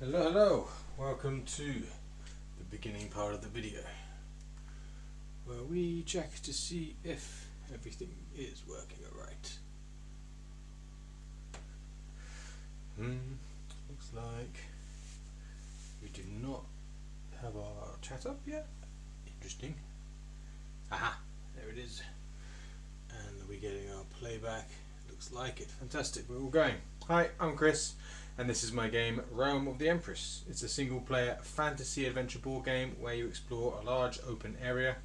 Hello, welcome to the beginning part of the video where we check to see if everything is working alright. Looks like we do not have our chat up yet. Interesting. Aha, there it is. And we're getting our playback. Looks like it. Fantastic, we're all going. Hi, I'm Chris. And this is my game, Realm of the Empress. It's a single-player fantasy adventure board game where you explore a large open area,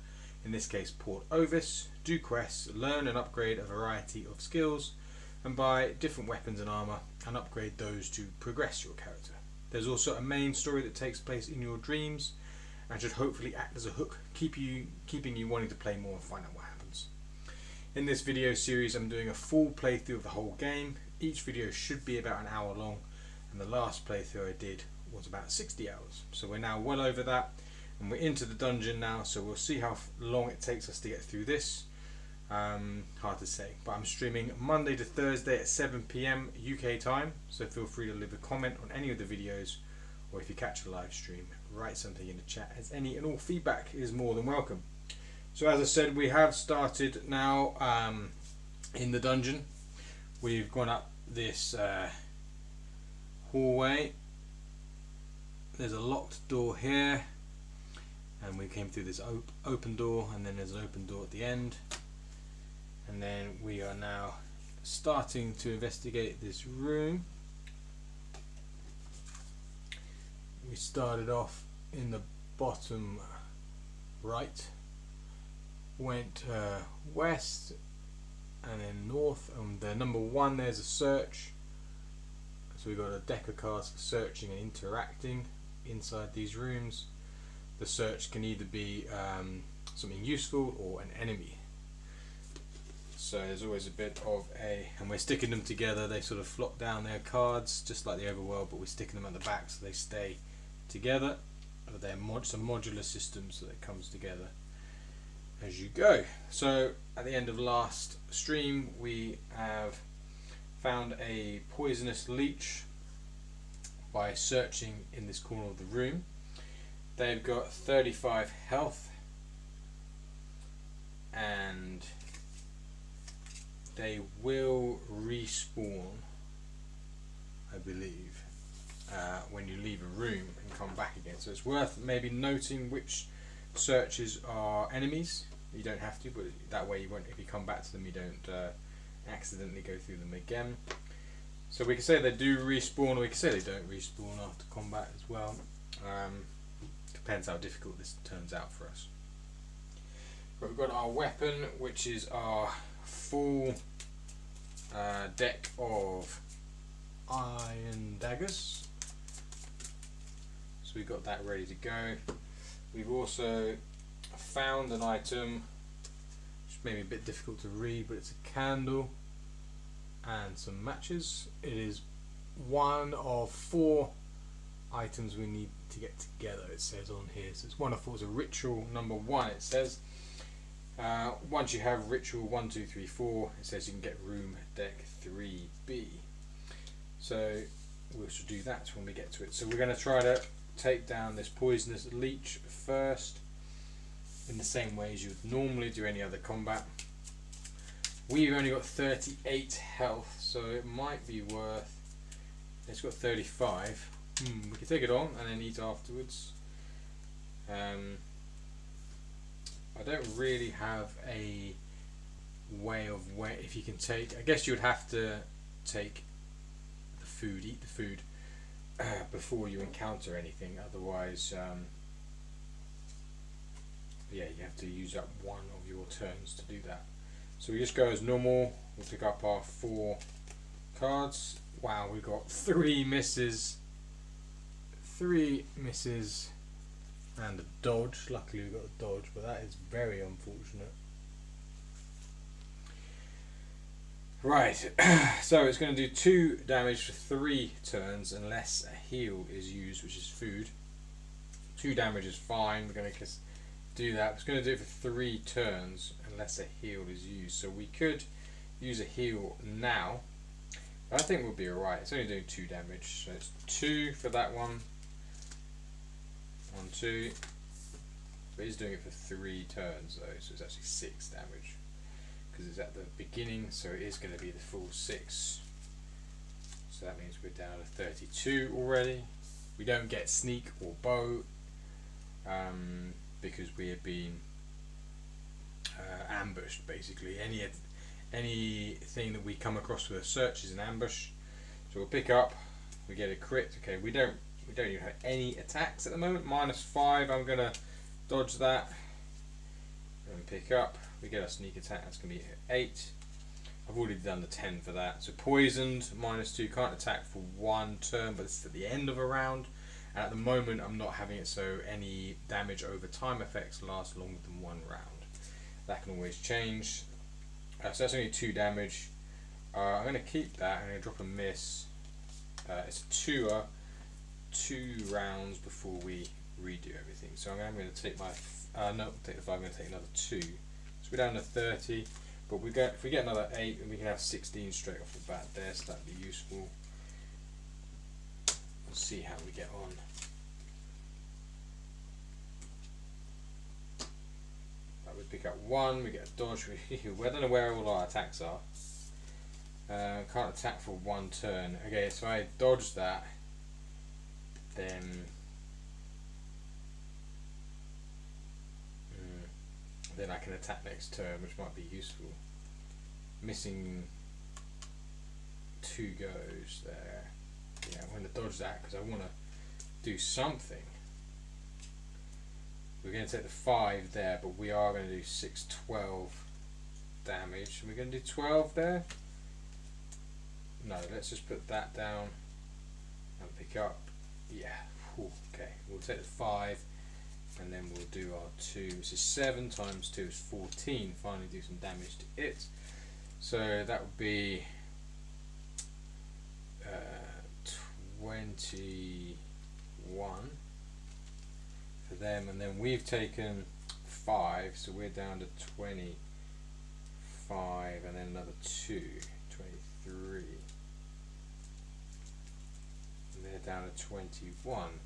in this case Port Ovis, do quests, learn and upgrade a variety of skills, and buy different weapons and armour, and upgrade those to progress your character. There's also a main story that takes place in your dreams, and should hopefully act as a hook, keeping you wanting to play more and find out what happens. In this video series I'm doing a full playthrough of the whole game. Each video should be about an hour long, and the last playthrough I did was about 60 hours. So we're now well over that, and we're into the dungeon now, so we'll see how long it takes us to get through this. Hard to say, but I'm streaming Monday to Thursday at 7 PM UK time, so feel free to leave a comment on any of the videos, or if you catch a live stream, write something in the chat, as any and all feedback is more than welcome. So as I said, we have started now in the dungeon. We've gone up this hallway. There's a locked door here, and we came through this open door, and then there's an open door at the end, and then we are now starting to investigate this room. We started off in the bottom right, went west and then north, and the number 1 there's a search. So we've got a deck of cards for searching and interacting inside these rooms. The search can either be something useful or an enemy. So there's always a bit of and we're sticking them together. They sort of flop down their cards just like the overworld, but we're sticking them at the back so they stay together. They're some modular systems, so it comes together as you go. So at the end of last stream we have found a poisonous leech by searching in this corner of the room. They've got 35 health, and they will respawn, I believe, when you leave a room and come back again. So it's worth maybe noting which searches are enemies. You don't have to, but that way you won't, if you come back to them, you don't accidentally go through them again. So we can say they do respawn, or we can say they don't respawn after combat as well. Depends how difficult this turns out for us. But we've got our weapon, which is our full deck of iron daggers. So we've got that ready to go. We've also found an item which may be a bit difficult to read, but it's a candle and some matches. It is one of 4 items we need to get together, it says on here. So it's one of 4. It's a ritual number 1, it says. Once you have ritual 1, 2, 3, 4, it says you can get room deck 3B. So we should do that when we get to it. So we're going to try to take down this poisonous leech first, in the same way as you would normally do any other combat. We've only got 38 health, so it might be worth. It's got 35. We can take it on and then eat afterwards. I don't really have a way of if you can take. I guess you would have to take the food, eat the food before you encounter anything. Otherwise, yeah, you have to use up one of your turns to do that. So we just go as normal. We'll pick up our 4 cards. Wow, we got 3 misses. 3 misses and a dodge. Luckily we got a dodge, but that is very unfortunate. Right, so it's going to do 2 damage for 3 turns unless a heal is used, which is food. 2 damage is fine. We're going to just do that. It's going to do it for 3 turns unless a heal is used. So we could use a heal now, I think we'll be alright. It's only doing 2 damage, so it's 2 for that one. 1, 2. But he's doing it for 3 turns though, so it's actually 6 damage. Because it's at the beginning, so it is going to be the full 6. So that means we're down to 32 already. We don't get sneak or bow because we have been ambushed. Basically, anything that we come across with a search is an ambush. So we'll pick up. We get a crit. Okay, we don't even have any attacks at the moment. -5. I'm gonna dodge that and pick up. We get a sneak attack. That's gonna be 8. I've already done the 10 for that. So poisoned, -2, can't attack for 1 turn, but it's at the end of a round. And at the moment, I'm not having it so any damage over time effects last longer than 1 round. That can always change. So that's only 2 damage. I'm going to keep that. I'm going to drop a miss. It's a 2-er, 2 rounds before we redo everything. So I'm going to take my no, take the 5. I'm going to take another 2. So we're down to 30. But if we get another 8, and we can have 16 straight off the bat there, so that'd be useful. We'll see how we get on. Right, we pick up 1, we get a dodge. I don't know where all our attacks are. Can't attack for 1 turn. Okay, so I dodge that, then I can attack next turn, which might be useful. Missing 2 goes there. Yeah, I'm going to dodge that because I want to do something. We're going to take the 5 there, but we are going to do 6, 12 damage. And we're going to do 12 there. No, let's just put that down and pick up. Yeah, okay. We'll take the 5. And then we'll do our 2, which is 7 times 2 is 14. Finally do some damage to it. So that would be 21 for them. And then we've taken 5, so we're down to 25. And then another 2, 23. And they're down to 21.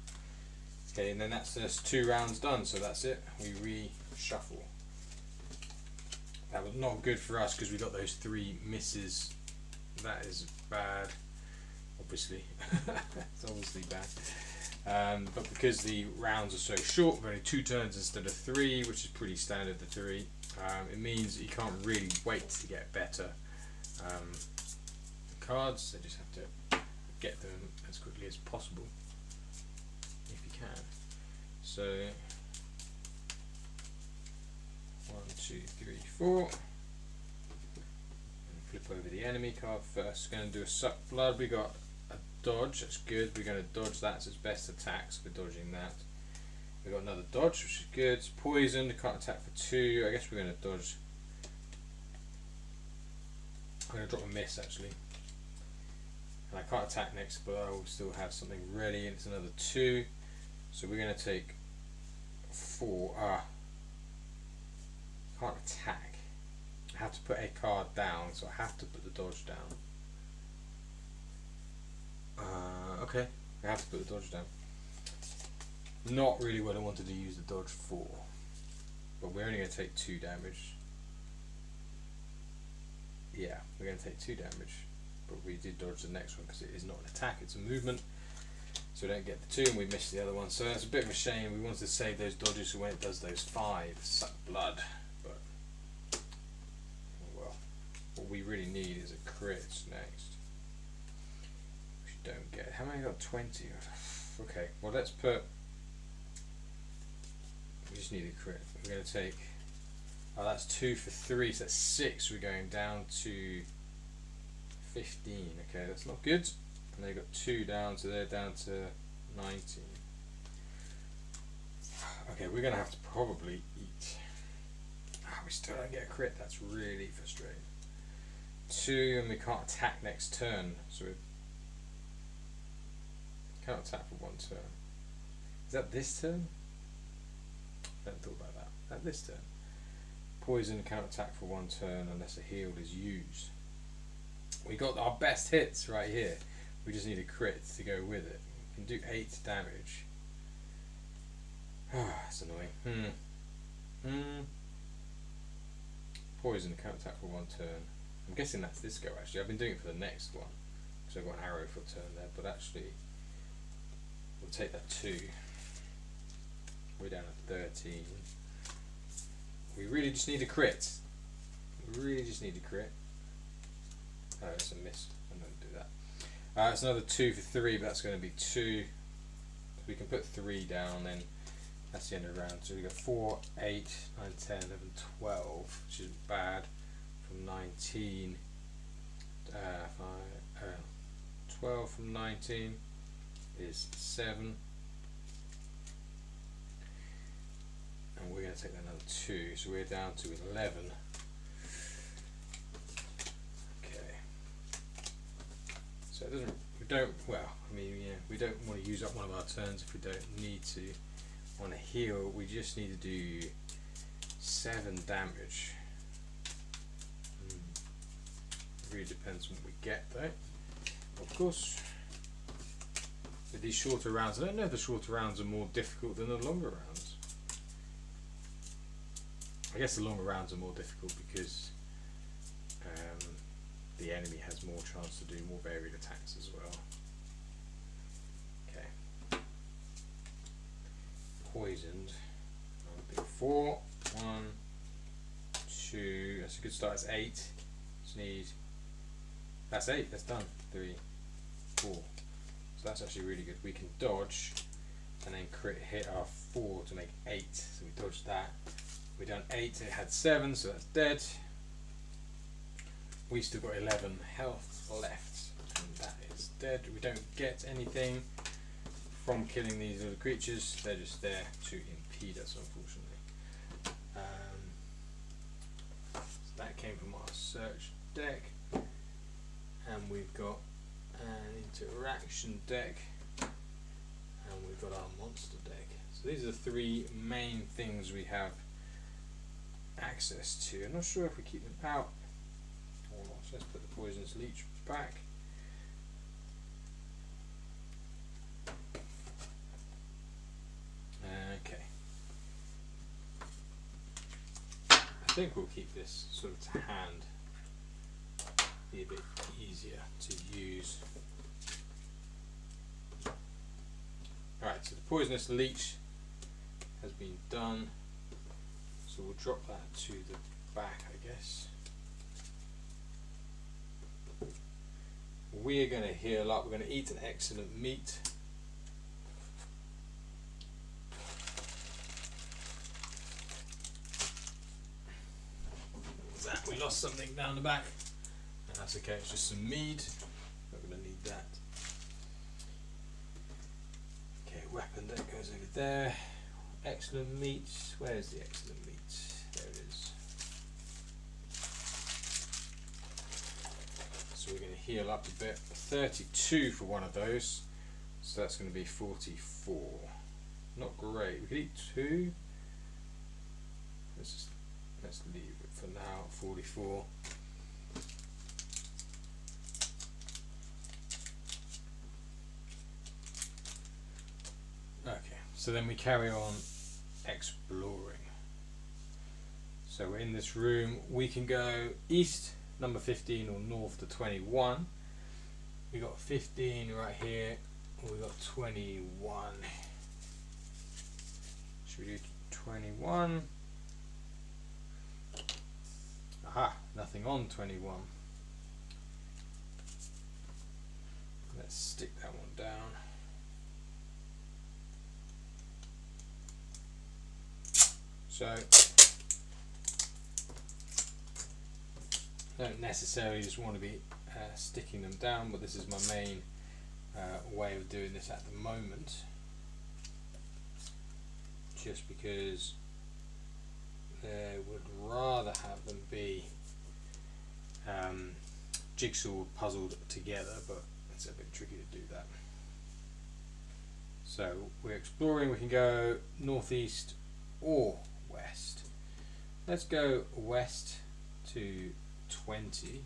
Okay, and then that's just 2 rounds done, so that's it. We reshuffle. That was not good for us because we got those 3 misses. That is bad, obviously. It's obviously bad. But because the rounds are so short, we're only 2 turns instead of 3, which is pretty standard, the 3. It means that you can't really wait to get better cards. So just have to get them as quickly as possible. Can. So 1, 2, 3, 4. And flip over the enemy card first. Going to do a suck blood. We got a dodge. That's good. We're going to dodge that. So it's best attack. So we're dodging that. We got another dodge, which is good. It's poisoned. Can't attack for 2. I guess we're going to dodge. I'm going to drop a miss actually. And I can't attack next, but I will still have something ready. And it's another 2. So we're going to take 4. Can't attack. I have to put a card down, so I have to put the dodge down. Okay, I have to put the dodge down. Not really what I wanted to use the dodge for, but we're only going to take 2 damage. Yeah, we're going to take 2 damage, but we did dodge the next one because it is not an attack, it's a movement. So we don't get the 2 and we missed the other one. So it's a bit of a shame. We wanted to save those dodges so when it does those 5, suck blood. But oh well. What we really need is a crit next. Which you don't get. How many got 20? Okay, well let's put. We just need a crit. We're going to take. Oh, that's 2 for 3, so that's 6. We're going down to 15. Okay, that's not good. And they've got 2 down, so they're down to 19. Okay, we're going to have to probably eat. We still don't get a crit, that's really frustrating. 2, and we can't attack next turn, so we can't attack for 1 turn. Is that this turn? I haven't thought about that. Is that this turn? Poison can't attack for 1 turn unless a heal is used. We got our best hits right here. We just need a crit to go with it. We can do 8 damage. That's annoying. Poison, count attack for 1 turn. I'm guessing that's this go actually. I've been doing it for the next one because I've got an arrow for a turn there, but actually we'll take that 2. We're down at 13. We really just need a crit. We really just need a crit. Oh, it's a miss. I'm going to do that. It's another 2 for 3, but that's going to be 2. So we can put 3 down, then that's the end of the round. So we got 4, 8, 9, 10, 11, 12, which is bad. From 19, 12 from 19 is 7. And we're going to take another 2, so we're down to 11. Okay. So it doesn't. We don't. Well, I mean, yeah, we don't want to use up one of our turns if we don't need to. On a heal, we just need to do 7 damage. It really depends on what we get, though. Of course, with these shorter rounds, I don't know if the shorter rounds are more difficult than the longer rounds. I guess the longer rounds are more difficult because the enemy has more chance to do more varied attacks as well. Okay. Poisoned. 4, 1, 2. That's a good start. It's 8. Just need. That's 8. That's done. 3, 4. So that's actually really good. We can dodge and then crit hit our 4 to make 8. So we dodged that. We done 8. It had 7, so that's dead. We still got 11 health left, and that is dead. We don't get anything from killing these little creatures. They're just there to impede us, unfortunately. So that came from our search deck, and we've got an interaction deck, and we've got our monster deck. So these are the 3 main things we have access to. I'm not sure if we keep them out or not. So let's put the poisonous leech back. Okay. I think we'll keep this sort of to hand. Be a bit easier to use. Alright, so the poisonous leech has been done. So we'll drop that to the back, I guess. We are going to heal up. We're going to eat an excellent meat. We lost something down the back. That's okay, it's just some mead. Not going to need that. Okay, weapon that goes over there. Excellent meat. Where's the excellent meat? There it is. So we're going to heal up a bit. 32 for one of those. So that's going to be 44. Not great. We could eat 2. Let's leave it for now. 44. Okay, so then we carry on exploring. So we're in this room. We can go east, number 15, or north to 21. We got 15 right here. We got 21. Should we do 21? Aha, nothing on 21. Let's stick that one down. So, I don't necessarily just want to be sticking them down, but this is my main way of doing this at the moment. Just because I would rather have them be jigsaw puzzled together, but it's a bit tricky to do that. So we're exploring. We can go northeast or west. Let's go west to 20.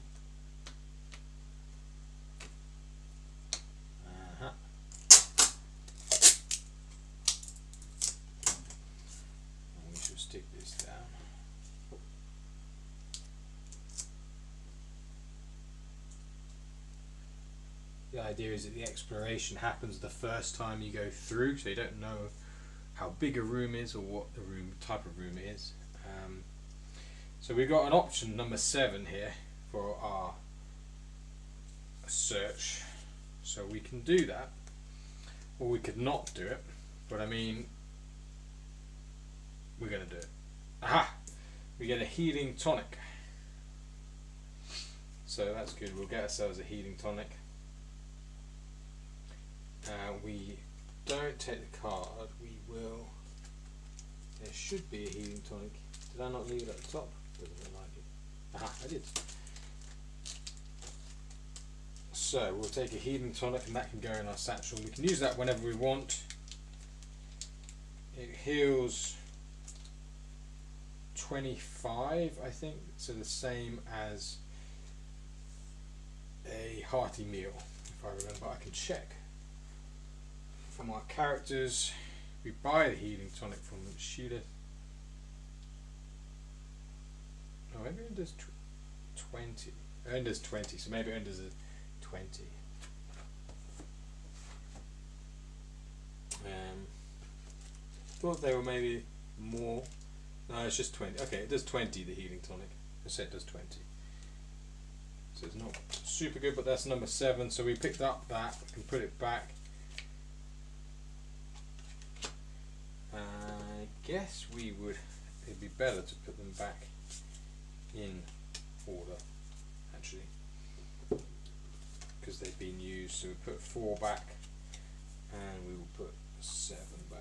the idea is that the exploration happens the first time you go through, so you don't know how big a room is or what the room type of room is. So we've got an option number 7 here for our search, so we can do that, or we could not do it, but I mean, we're going to do it. Aha! We get a healing tonic, so that's good. We'll get ourselves a healing tonic. We don't take the card, we will. There should be a healing tonic. Did I not leave it at the top? Doesn't look like it. Aha, I did. So we'll take a healing tonic, and that can go in our satchel. We can use that whenever we want. It heals 25, I think, so the same as a hearty meal, if I remember. I can check. From our characters, we buy the healing tonic from Sheila. Oh, maybe it does 20. It does 20, so maybe it does a 20. Thought they were maybe more. No, it's just 20. Okay, it does 20, the healing tonic. I said it does 20. So it's not super good, but that's number 7. So we picked up that, we can put it back. I guess it'd be better to put them back in order, actually, because they've been used. So we put 4 back, and we will put 7 back.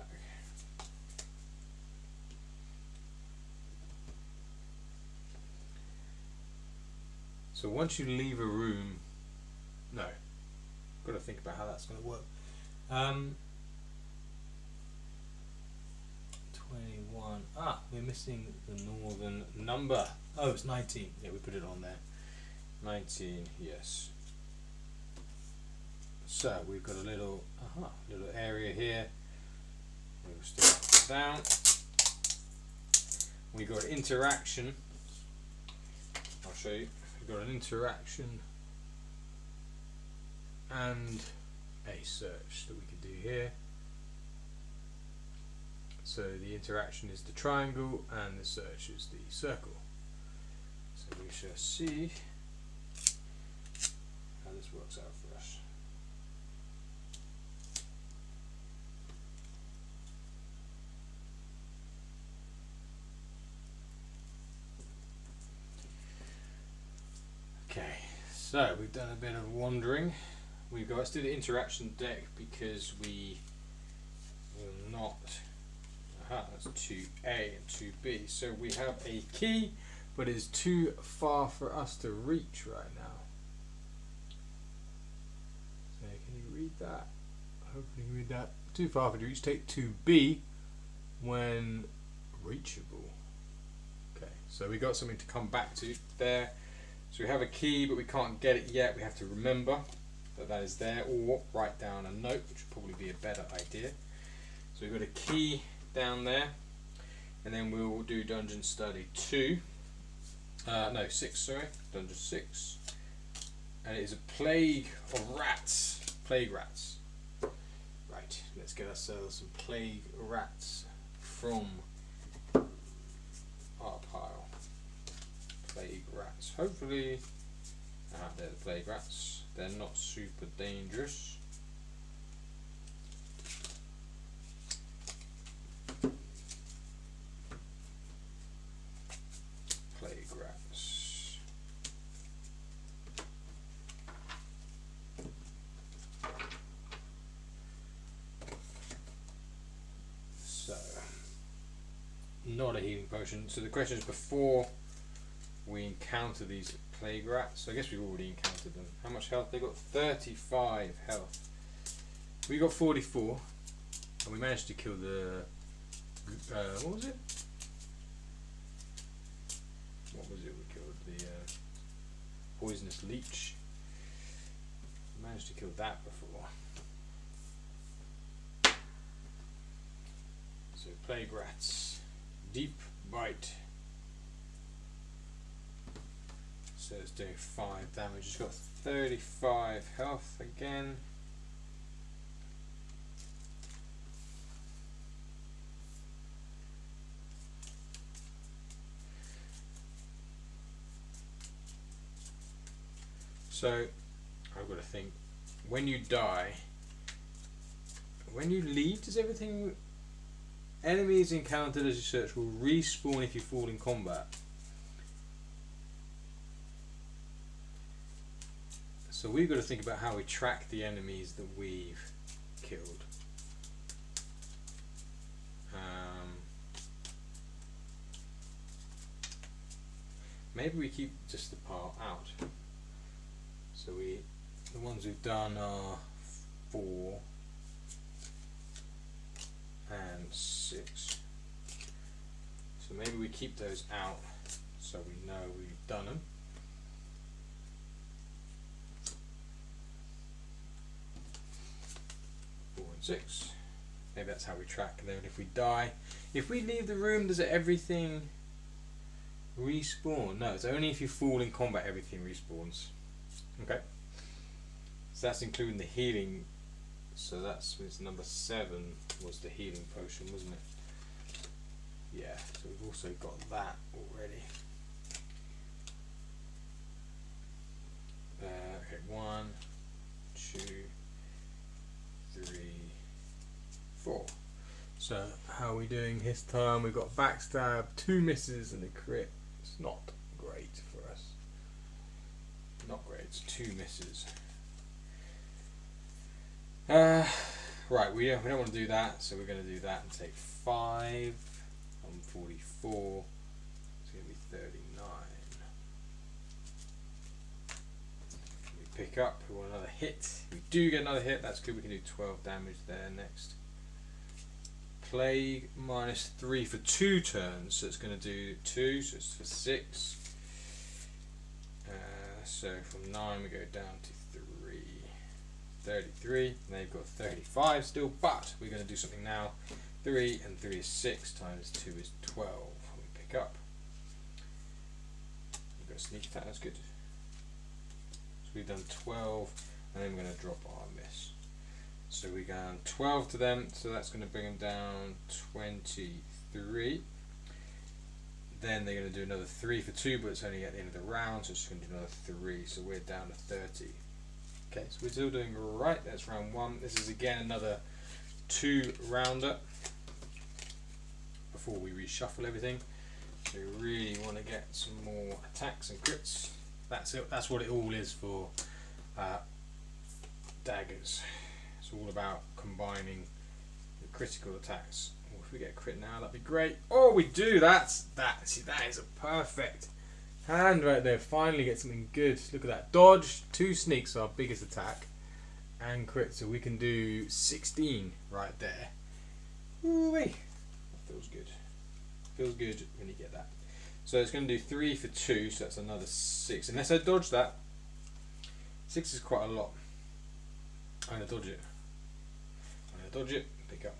So once you leave a room, no, got to think about how that's going to work. 21. Ah, we're missing the northern number. Oh, it's 19. Yeah, we put it on there. 19, yes. So we've got a little area here. We'll stick it down. We've got interaction. I'll show you. We've got an interaction and a search that we can do here. So the interaction is the triangle and the search is the circle. So we shall see how this works out for us. Okay, so we've done a bit of wandering. Let's do the interaction deck because we will not. Aha, that's 2A and 2B. So we have a key, but it's too far for us to reach right now. So can you read that? Hopefully you can read that. Too far for you to reach. Take 2B when reachable. Okay, so we got something to come back to there. So we have a key, but we can't get it yet. We have to remember that that is there, or write down a note, which would probably be a better idea. So we've got a key down there, and then we'll do Dungeon Study 2. No, 6, sorry. Dungeon 6. And it is a plague of rats. Plague rats. Right, let's get ourselves some plague rats from our pile. Plague rats. Hopefully, they're the plague rats. They're not super dangerous. Plague rats. So, not a healing potion. So the question is, before we encounter these plague rats, so I guess we've already encountered them. How much health? They got 35 health. We got 44, and we managed to kill the what was it? What was it? We killed the poisonous leech. We managed to kill that before. So plague rats, deep bite. So it's doing 5 damage. It's got 35 health again. So I've got to think, when you die, when you leave, does everything, enemies encountered as you search will respawn if you fall in combat. So we've got to think about how we track the enemies that we've killed. Maybe we keep just the part out. So the ones we've done are 4 and 6. So maybe we keep those out so we know we've done them. Four and 6. Maybe that's how we track. And then if we die, if we leave the room, does everything respawn? No, it's only if you fall in combat everything respawns. Okay. So that's including the healing. So that's number 7 was the healing potion, wasn't it? Yeah, so we've also got that already. Okay, 1, 2, 3, 4. So how are we doing this time? We've got backstab, 2 misses and a crit. It's not great for us. Not great, it's 2 misses. Right, we don't want to do that, so we're going to do that and take 5 on 44. It's going to be 39. We pick up, we want another hit. We do get another hit, that's good. We can do 12 damage there next. Plague -3 for 2 turns, so it's going to do 2, so it's for 6. So from 9 we go down to 33, and they've got 35 still, but we're going to do something now. 3 and 3 is 6, times 2 is 12. We pick up. We've got sneak attack, that's good. So we've done 12, and then we're going to drop our miss. So we go down 12 to them, so that's going to bring them down 23. Then they're going to do another 3 for 2, but it's only at the end of the round, so it's going to do another 3, so we're down to 30. Okay, so we're still doing right. That's round 1. This is again another 2 rounder before we reshuffle everything. So we really want to get some more attacks and crits. That's it. That's what it all is for daggers. It's all about combining the critical attacks. Well, if we get a crit now, that'd be great. Oh, we do. That's that. See, that is a perfect hand right there. Finally get something good. Look at that. Dodge, 2 sneaks, our biggest attack, and crit. So we can do 16 right there. Ooh-wee. That feels good. Feels good when you get that. So it's going to do 3 for 2, so that's another 6. Unless I dodge that. 6 is quite a lot. I'm going to dodge it. I'm going to dodge it. Pick up.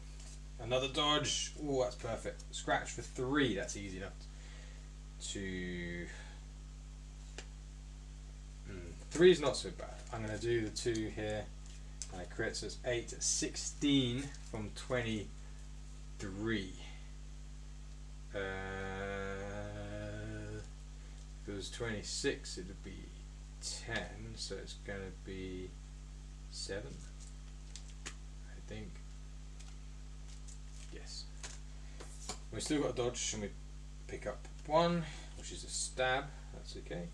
Another dodge. Oh, that's perfect. Scratch for 3. That's easy enough. 3 is not so bad. I'm going to do the 2 here, and I crit, so it's 8, 16 from 23. If it was 26, it would be 10, so it's going to be 7, I think. Yes. We've still got a dodge, and we pick up 1, which is a stab. That's okay.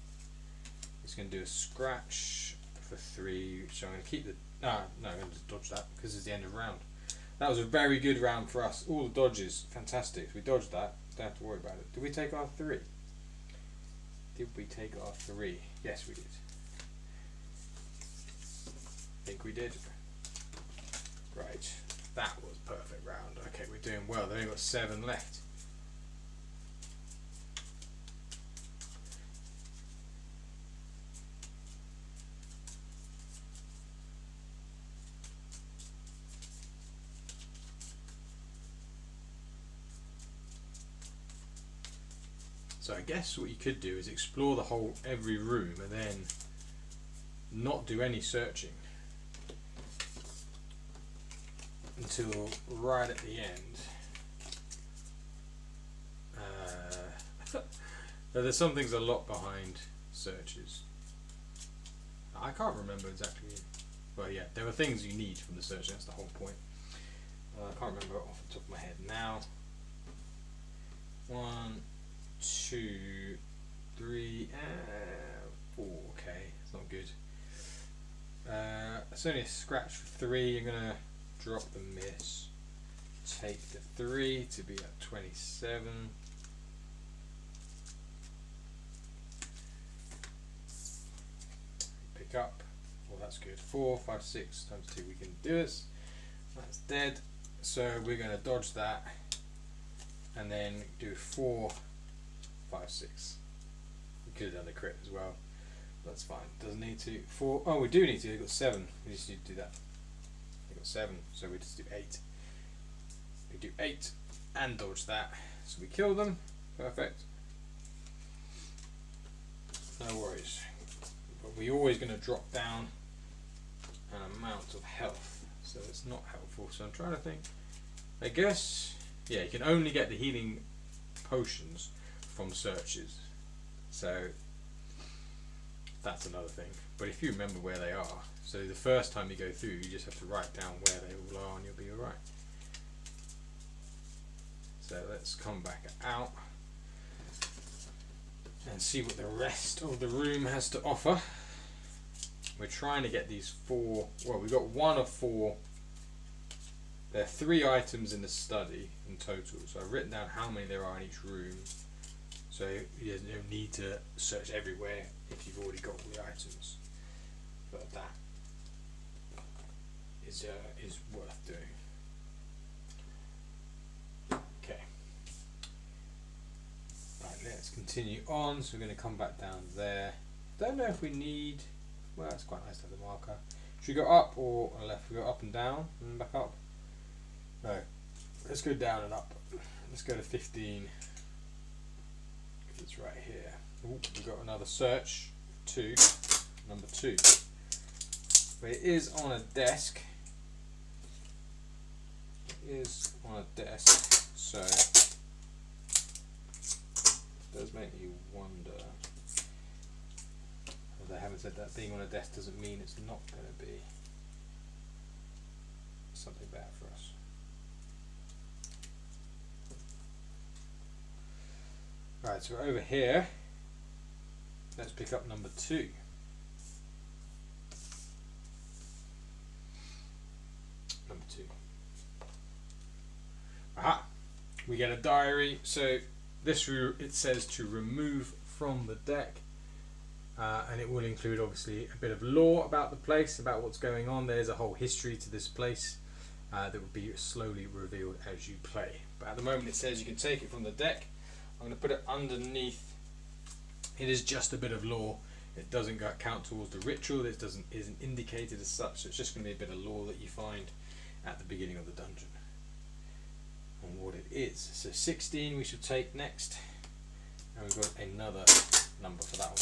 It's going to do a scratch for 3, so I'm going to keep the... no, I'm going to dodge that because it's the end of the round. That was a very good round for us. All the dodges, fantastic. If we dodged that, don't have to worry about it. Did we take our 3? Did we take our 3? Yes, we did. I think we did. Right. That was a perfect round. Okay, we're doing well. They've only got 7 left. So I guess what you could do is explore every room and then not do any searching until right at the end. There's some things a lot behind searches. I can't remember exactly. Well, yeah, there are things you need from the search. That's the whole point. I can't remember off the top of my head now. 1, 2, 3, 4. Okay, it's not good. It's only a scratch for 3. I'm gonna drop the miss. Take the 3 to be at 27. Pick up. Well, that's good. 4, 5, 6 times 2. We can do this. That's dead. So we're going to dodge that and then do 4, 5, 6. We could have done the crit as well. That's fine. Doesn't need to. 4. Oh, we do need to. We've got 7. We just need to do that. We've got 7, so we just do 8. We do 8 and dodge that. So we kill them. Perfect. No worries. But we're always going to drop down an amount of health, so it's not helpful. So I'm trying to think. I guess, yeah, you can only get the healing potions from searches, so that's another thing. But if you remember where they are, so the first time you go through, you just have to write down where they all are and you'll be alright. So let's come back out and see what the rest of the room has to offer. We're trying to get these 4, well, we've got 1 of 4. There are 3 items in the study in total, so I've written down how many there are in each room, so there's no need to search everywhere if you've already got all the items, but that is worth doing. Okay, right, let's continue on. So we're going to come back down there. Don't know if we need, well, it's quite nice to have the marker. Should we go up or left? We go up and down and back up? No, let's go down and up. Let's go to 15. It's right here. Ooh, we've got another search. 2, number 2. But it is on a desk. It is on a desk, so it does make you wonder. As I haven't said that being on a desk doesn't mean it's not going to be something bad for us. Right, so we're over here. Let's pick up number 2. Number 2. Aha! We get a diary. So this it says to remove from the deck, and it will include obviously a bit of lore about the place, about what's going on. There's a whole history to this place that will be slowly revealed as you play. But at the moment it says you can take it from the deck. I'm going to put it underneath. It is just a bit of lore. It doesn't count towards the ritual. It isn't indicated as such. So it's just going to be a bit of lore that you find at the beginning of the dungeon and what it is. So 16 we should take next, and we've got another number for that one.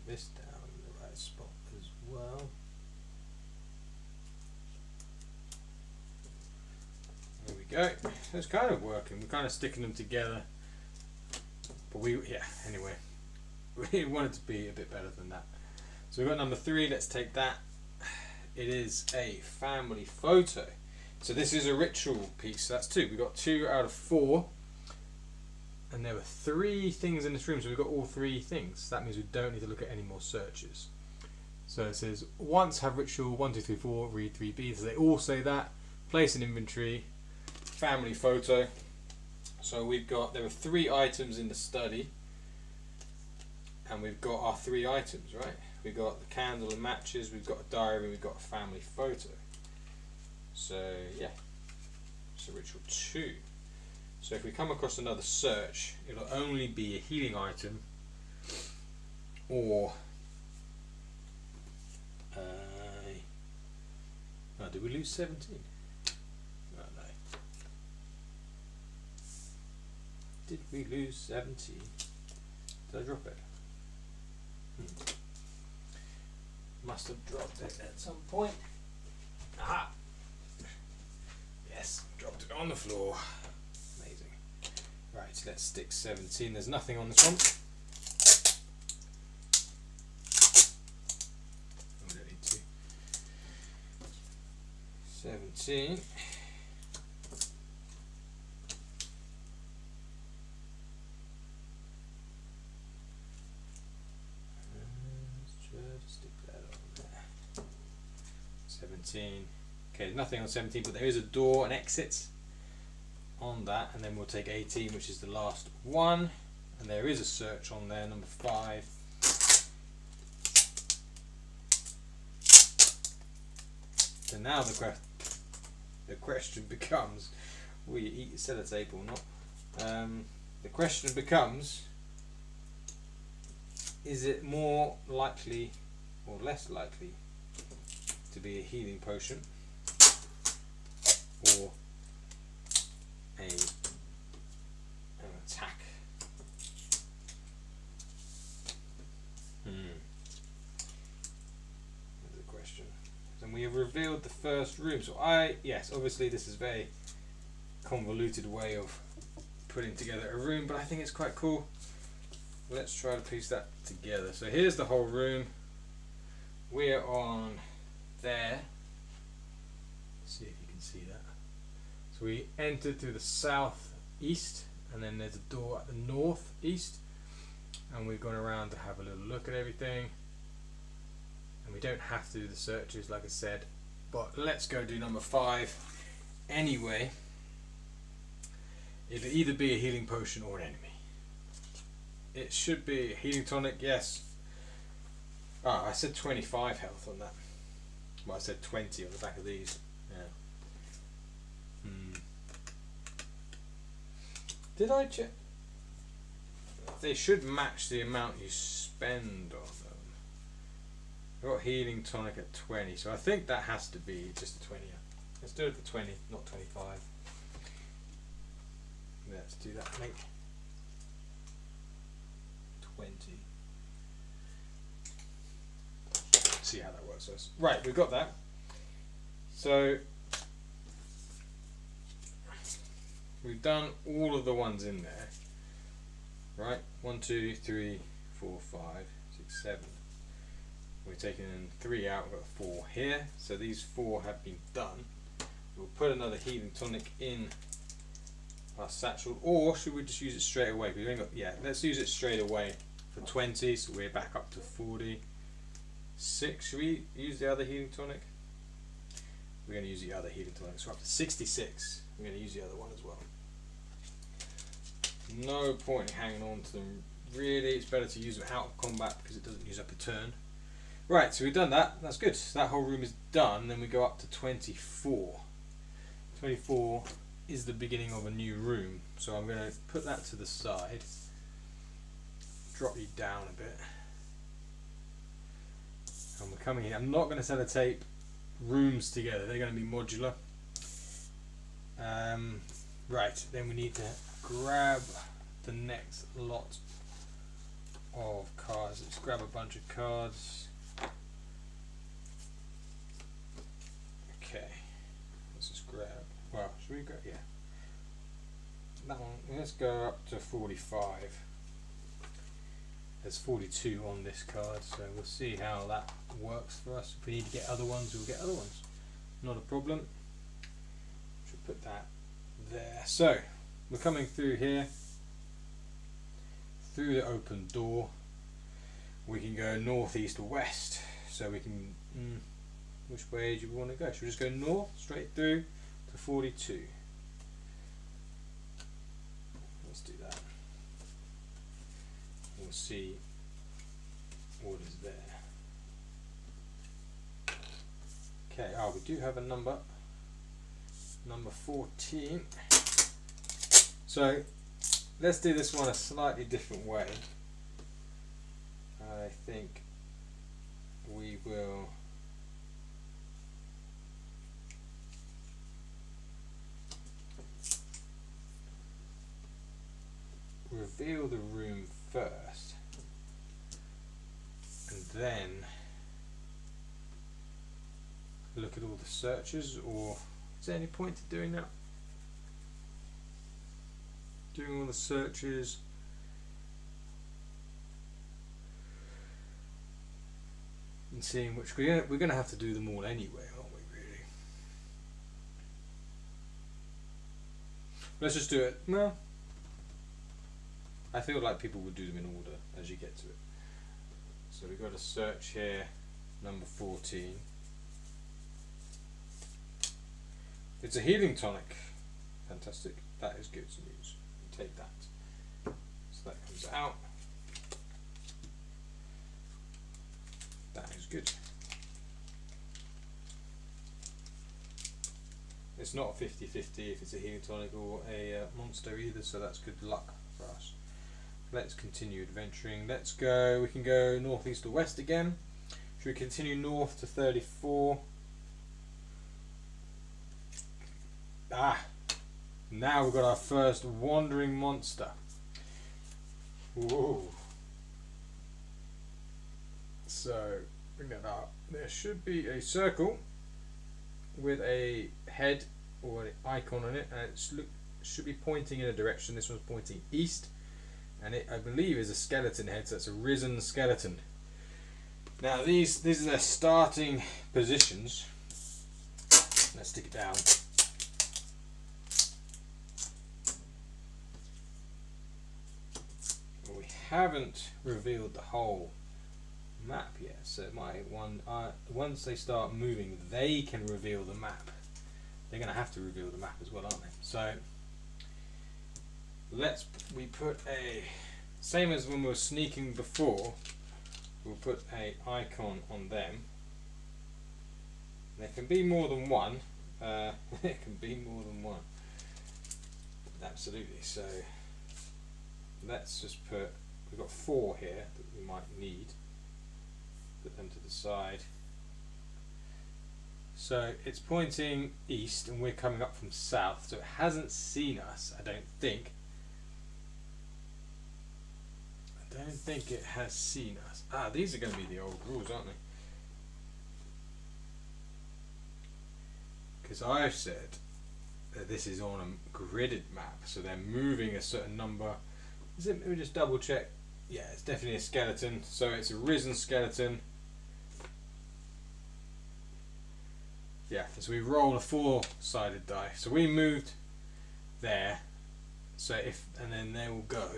This down in the right spot as well. There we go. So it's kind of working. We're kind of sticking them together, but anyway, we want it to be a bit better than that. So we've got number 3. Let's take that. It is a family photo. So this is a ritual piece. So that's 2. We got 2 out of 4. And there were 3 things in this room, so we've got all 3 things. That means we don't need to look at any more searches. So it says, once have ritual 1, 2, 3, 4, read 3B. So they all say that. Place in inventory, family photo. So there were 3 items in the study, and we've got our 3 items, right? We've got the candle and matches, we've got a diary, we've got a family photo. So yeah, so ritual 2. So if we come across another search, it'll only be a healing item or oh, did we lose 17? Oh no. Did we lose 17? Did I drop it? Must have dropped it at some point. Aha! Yes, dropped it on the floor. Amazing. Right, let's stick 17. There's nothing on this one. We don't need to. 17. Stick that on there. 17. Okay, nothing on 17, but there is a door and exit on that, and then we'll take 18, which is the last one, and there is a search on there, number 5. So now the question becomes, will you eat sellotape or not? The question becomes, is it more likely or less likely to be a healing potion or an attack? That's a question. And we have revealed the first room. So yes, obviously this is a very convoluted way of putting together a room, but I think it's quite cool. Let's try to piece that together. So here's the whole room. We're on there. Let's see if you can see that. So we entered through the southeast, and then there's a door at the northeast, and we've gone around to have a little look at everything. And we don't have to do the searches, like I said, but let's go do number 5 anyway. It'll either be a healing potion or an enemy. It should be a healing tonic, yes. Ah, I said 25 health on that. Well, I said 20 on the back of these. Yeah. Did I check? They should match the amount you spend on them. I've got healing tonic at 20, so I think that has to be just a 20. Let's do it for 20, not 25. Let's do that, mate. 20. See how that works first. Right, we've got that. So we've done all of the ones in there. Right? 1, 2, 3, 4, 5, 6, 7. We're taking 3 out, we've got 4 here. So these 4 have been done. We'll put another healing tonic in our satchel, or should we just use it straight away? We've only got, yeah, let's use it straight away for 20, so we're back up to 46. Should we use the other healing tonic? We're going to use the other healing tonic, so we're up to 66. We're going to use the other one as well. No point in hanging on to them, really. It's better to use them out of combat because it doesn't use up a turn. Right, so we've done that, that's good. So that whole room is done, then we go up to 24. 24 is the beginning of a new room, so I'm going to put that to the side, drop you down a bit, and we're coming here. I'm not going to sellotape rooms together, they're going to be modular. Right, then we need to grab the next lot of cards. Let's grab a bunch of cards. Okay, let's just grab, well, should we go, yeah, that one, let's go up to 45. There's 42 on this card, so we'll see how that works for us. If we need to get other ones, we'll get other ones, not a problem. Should put that there. So we're coming through here, through the open door. We can go north, east or west, so we can, which way do we want to go? Should we just go north, straight through to 42? Let's do that. We'll see what is there. Okay, we do have a number 14. So let's do this one a slightly different way. I think we will reveal the room first, and then look at all the searches. Or is there any point to doing that? Doing all the searches and seeing which we're going to have to do them all anyway, aren't we? Really? Let's just do it. No, I feel like people would do them in order as you get to it. So we've got a search here, number 14. It's a healing tonic. Fantastic. That is good news. Take that. So that comes out. That is good. It's not 50-50 if it's a healing tonic or a monster either, so that's good luck for us. Let's continue adventuring. Let's go. We can go northeast or west again. Should we continue north to 34? Now we've got our first wandering monster. Whoa. So bring that up. There should be a circle with a head or an icon on it, and it should be pointing in a direction. This one's pointing east, and it, I believe, is a skeleton head, so it's a risen skeleton. Now these are their starting positions. Let's stick it down. We haven't revealed the whole map yet, so once they start moving, they can reveal the map. They're going to have to reveal the map as well, aren't they? So we put a, same as when we were sneaking before, we'll put a icon on them. There can be more than one. There can be more than one. Absolutely. So let's just put, we've got 4 here that we might need. Put them to the side. So it's pointing east and we're coming up from south, so it hasn't seen us, I don't think. I don't think it has seen us. These are going to be the old rules, aren't they? Because I've said that this is on a gridded map, so they're moving a certain number. Is it? Let me just double check. Yeah, it's definitely a skeleton, so it's a risen skeleton. Yeah, so we roll a 4-sided die. So we moved there, so and then they will go.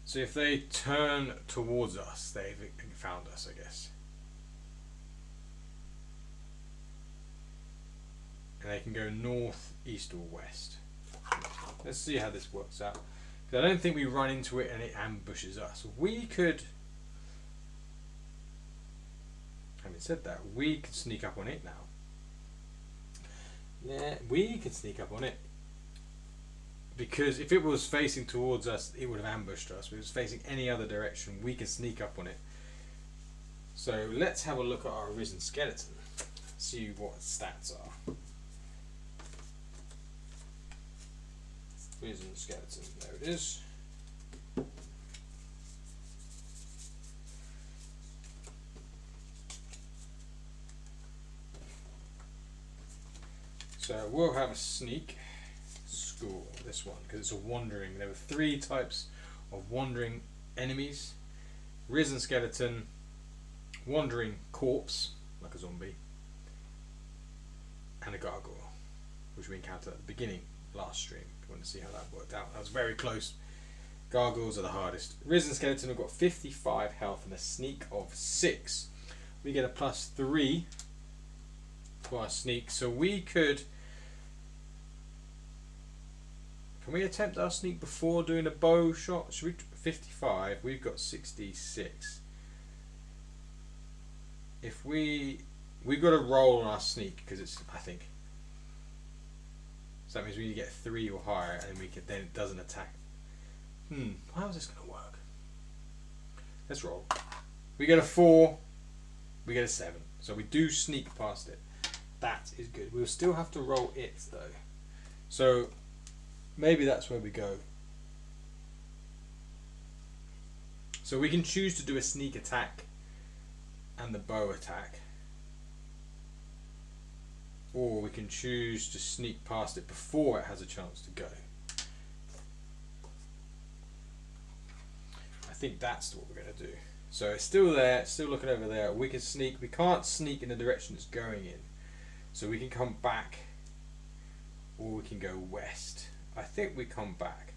So if they turn towards us, they've found us, I guess. And they can go north, east or west. Let's see how this works out. I don't think we run into it and it ambushes us. We could, having said that, we could sneak up on it now. Yeah, we could sneak up on it. Because if it was facing towards us, it would have ambushed us. If it was facing any other direction, we can sneak up on it. So let's have a look at our risen skeleton. See what its stats are. Risen skeleton, there it is. So we'll have a sneak score, this one, because it's a wandering. There were 3 types of wandering enemies: risen skeleton, wandering corpse, like a zombie, and a gargoyle, which we encountered at the beginning last stream. If you want to see how that worked out, that was very close. Gargoyles are the hardest. Risen skeleton have got 55 health and a sneak of 6. We get a +3 to our sneak, so we could. Can we attempt our sneak before doing a bow shot? Should we? 55. We've got 66. If we've got to roll on our sneak because it's, I think. So that means we need to get 3 or higher, and then it doesn't attack. How is this going to work? Let's roll. We get a 4, we get a 7. So we do sneak past it. That is good. We'll still have to roll it though. So maybe that's where we go. So we can choose to do a sneak attack and the bow attack. Or we can choose to sneak past it before it has a chance to go. I think that's what we're going to do. So it's still there, it's still looking over there. We can sneak. We can't sneak in the direction it's going in. So we can come back or we can go west. I think we come back.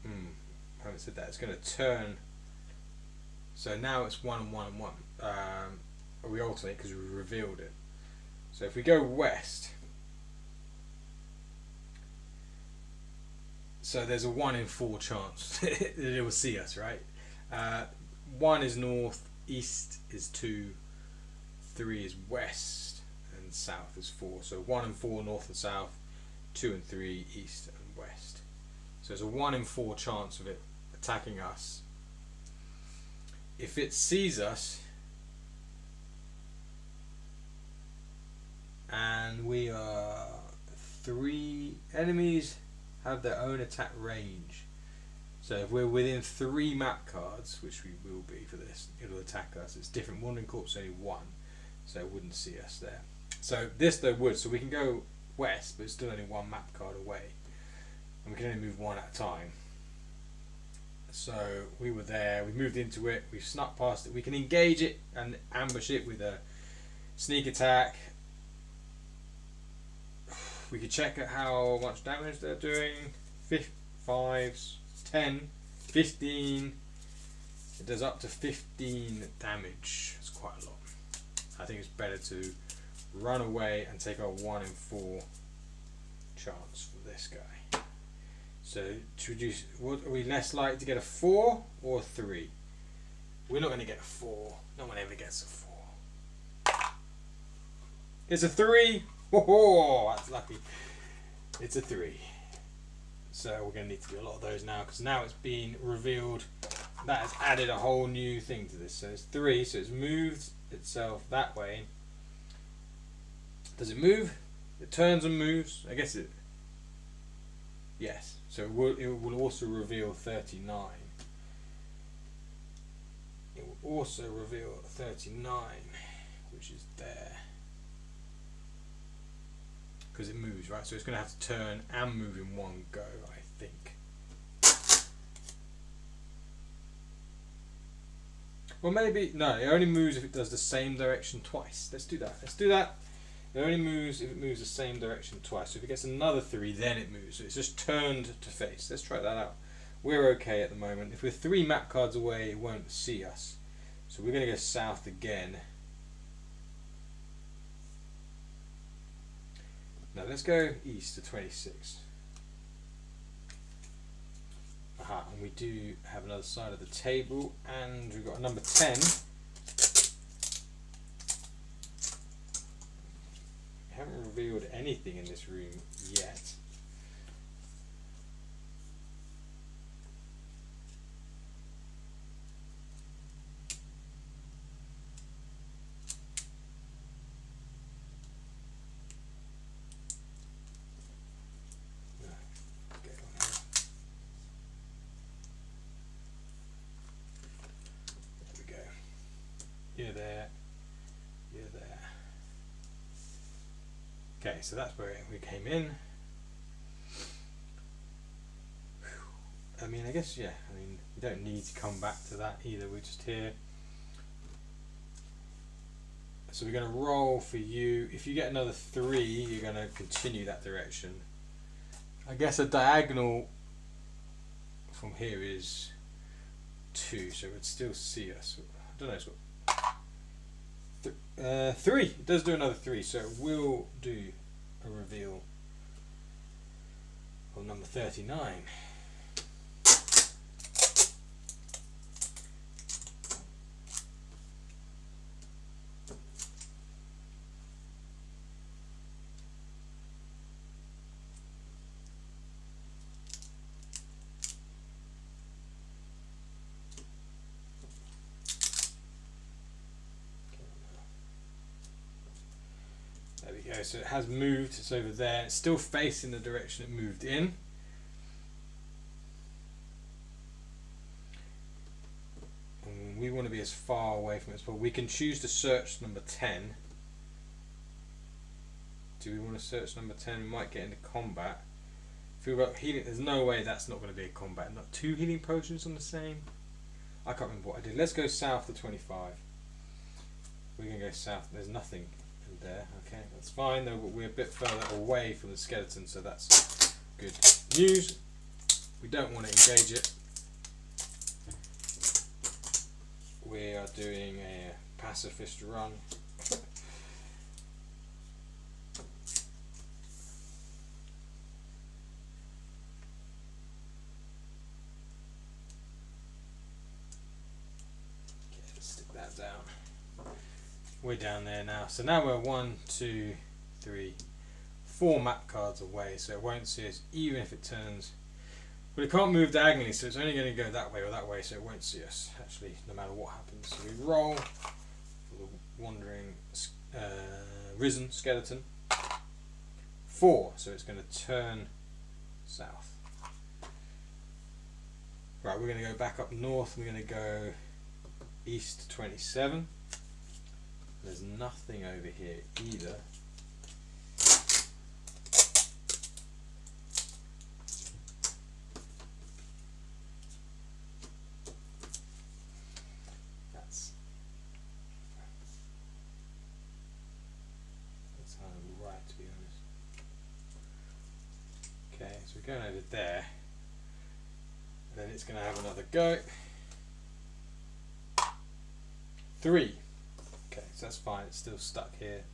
I haven't said that. It's going to turn. So now it's 1 and 1 and 1. We alternate because we revealed it. So if we go west, so there's a 1 in 4 chance that it will see us, right? 1 is north, east is 2, 3 is west, and south is 4. So 1 and 4 north and south, 2 and 3 east and west. So there's a 1 in 4 chance of it attacking us. If it sees us and we are 3 enemies have their own attack range. So if we're within 3 map cards, which we will be for this, it'll attack us. It's different. Wandering Corpse only 1, so it wouldn't see us there. So this though would, so we can go west, but it's still only 1 map card away, and we can only move 1 at a time. So we were there, we moved into it, we snuck past it. We can engage it and ambush it with a sneak attack. We could check out how much damage they're doing. 5, 10, 15. It does up to 15 damage. It's quite a lot. I think it's better to run away and take our 1 in 4 chance for this guy. So to reduce, what are we less likely to get, a 4 or a 3? We're not going to get a 4. No one ever gets a 4. It's a 3. Oh, that's lucky. It's a 3. So we're going to need to do a lot of those now, because now it's been revealed. That has added a whole new thing to this. So it's 3, so it's moved itself that way. Does it move? It turns and moves. I guess it. Yes. So it will also reveal 39. It will also reveal 39, which is there. Because it moves, right? So it's going to have to turn and move in one go, I think. Well, maybe, no, it only moves if it does the same direction twice. Let's do that. Let's do that. It only moves if it moves the same direction twice. So if it gets another 3, then it moves. So it's just turned to face. Let's try that out. We're okay at the moment. If we're 3 map cards away, it won't see us. So we're going to go south again. Now let's go east to 26. Aha, and we do have another side of the table, and we've got a number 10. We haven't revealed anything in this room yet. You're there, you're there. Okay, so that's where we came in. I mean, I guess, yeah, I mean, you don't need to come back to that either, we're just here. So we're going to roll for you. If you get another 3, you're going to continue that direction. I guess a diagonal from here is 2, so it would still see us. I don't know, it's what. 3. It does do another 3, so it will do a reveal of number 39. There we go, so it has moved, it's over there, it's still facing the direction it moved in. And we want to be as far away from it as possible. We can choose to search number 10. Do we want to search number 10? We might get into combat. If we've got healing, there's no way that's not going to be a combat. Not 2 healing potions on the same. I can't remember what I did. Let's go south to 25. We're going to go south. There's nothing in there. Okay, that's fine. Though we're a bit further away from the skeleton, so that's good news. We don't want to engage it. We are doing a pacifist run. Down. We're down there now. So now we're 1, 2, 3, 4 map cards away, so it won't see us even if it turns. But it can't move diagonally, so it's only going to go that way or that way, so it won't see us actually no matter what happens. So we roll for the wandering risen skeleton. 4, so it's going to turn south. Right, we're going to go back up north. We're going to go east 27. There's nothing over here either. That's right, to be honest. Okay, so we're going over there. And then it's going to have another go. 3. Okay, so that's fine. It's still stuck here.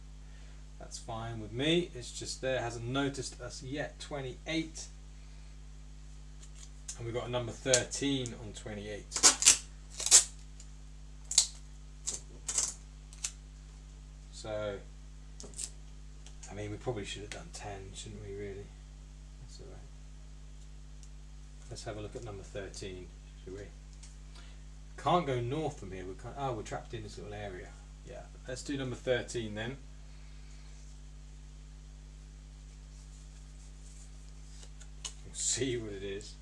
That's fine with me. It's just there. It hasn't noticed us yet. 28. And we've got a number 13 on 28. So, I mean, we probably should have done 10, shouldn't we, really? That's alright. Let's have a look at number 13, should we? Can't go north from here. We can't. Oh, we're trapped in this little area. Yeah. Let's do number 13 then. We'll see what it is.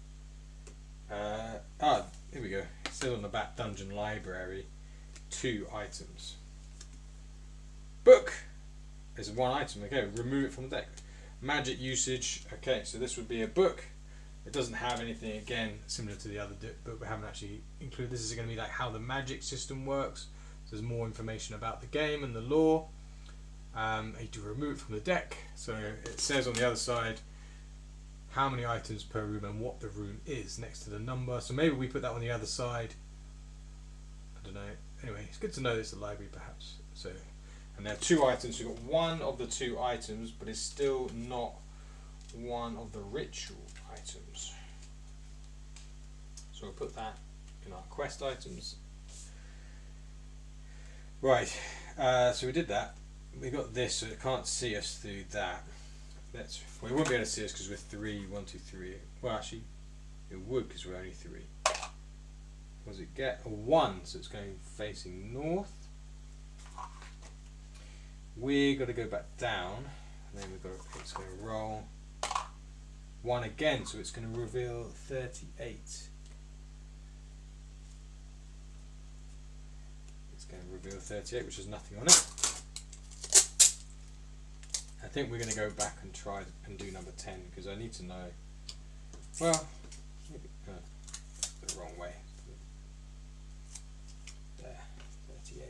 Here we go. It says on the back, dungeon library, 2 items. Book is 1 item. Okay, remove it from the deck. Magic usage. Okay, so this would be a book. It doesn't have anything, again, similar to the other book. We haven't actually included. This is going to be like how the magic system works. So there's more information about the game and the lore. You need to remove it from the deck. So it says on the other side how many items per room and what the room is next to the number. So maybe we put that on the other side. I don't know. Anyway, it's good to know it's a library perhaps. So, and there are 2 items. We've got 1 of the 2 items, but it's still not 1 of the ritual items. So we'll put that in our quest items. Right, so we did that. We got this, so it can't see us through that. Well, it won't be able to see us because we're 3, 1, 2, 3. Well, actually, it would because we're only 3. What does it get? A 1, so it's going facing north. We're got to go back down, and then it's going to roll 1 again, so it's going to reveal 38. It's going to reveal 38, which has nothing on it. I think we're going to go back and try and do number 10 because I need to know. Well, maybe, the wrong way. There, 38.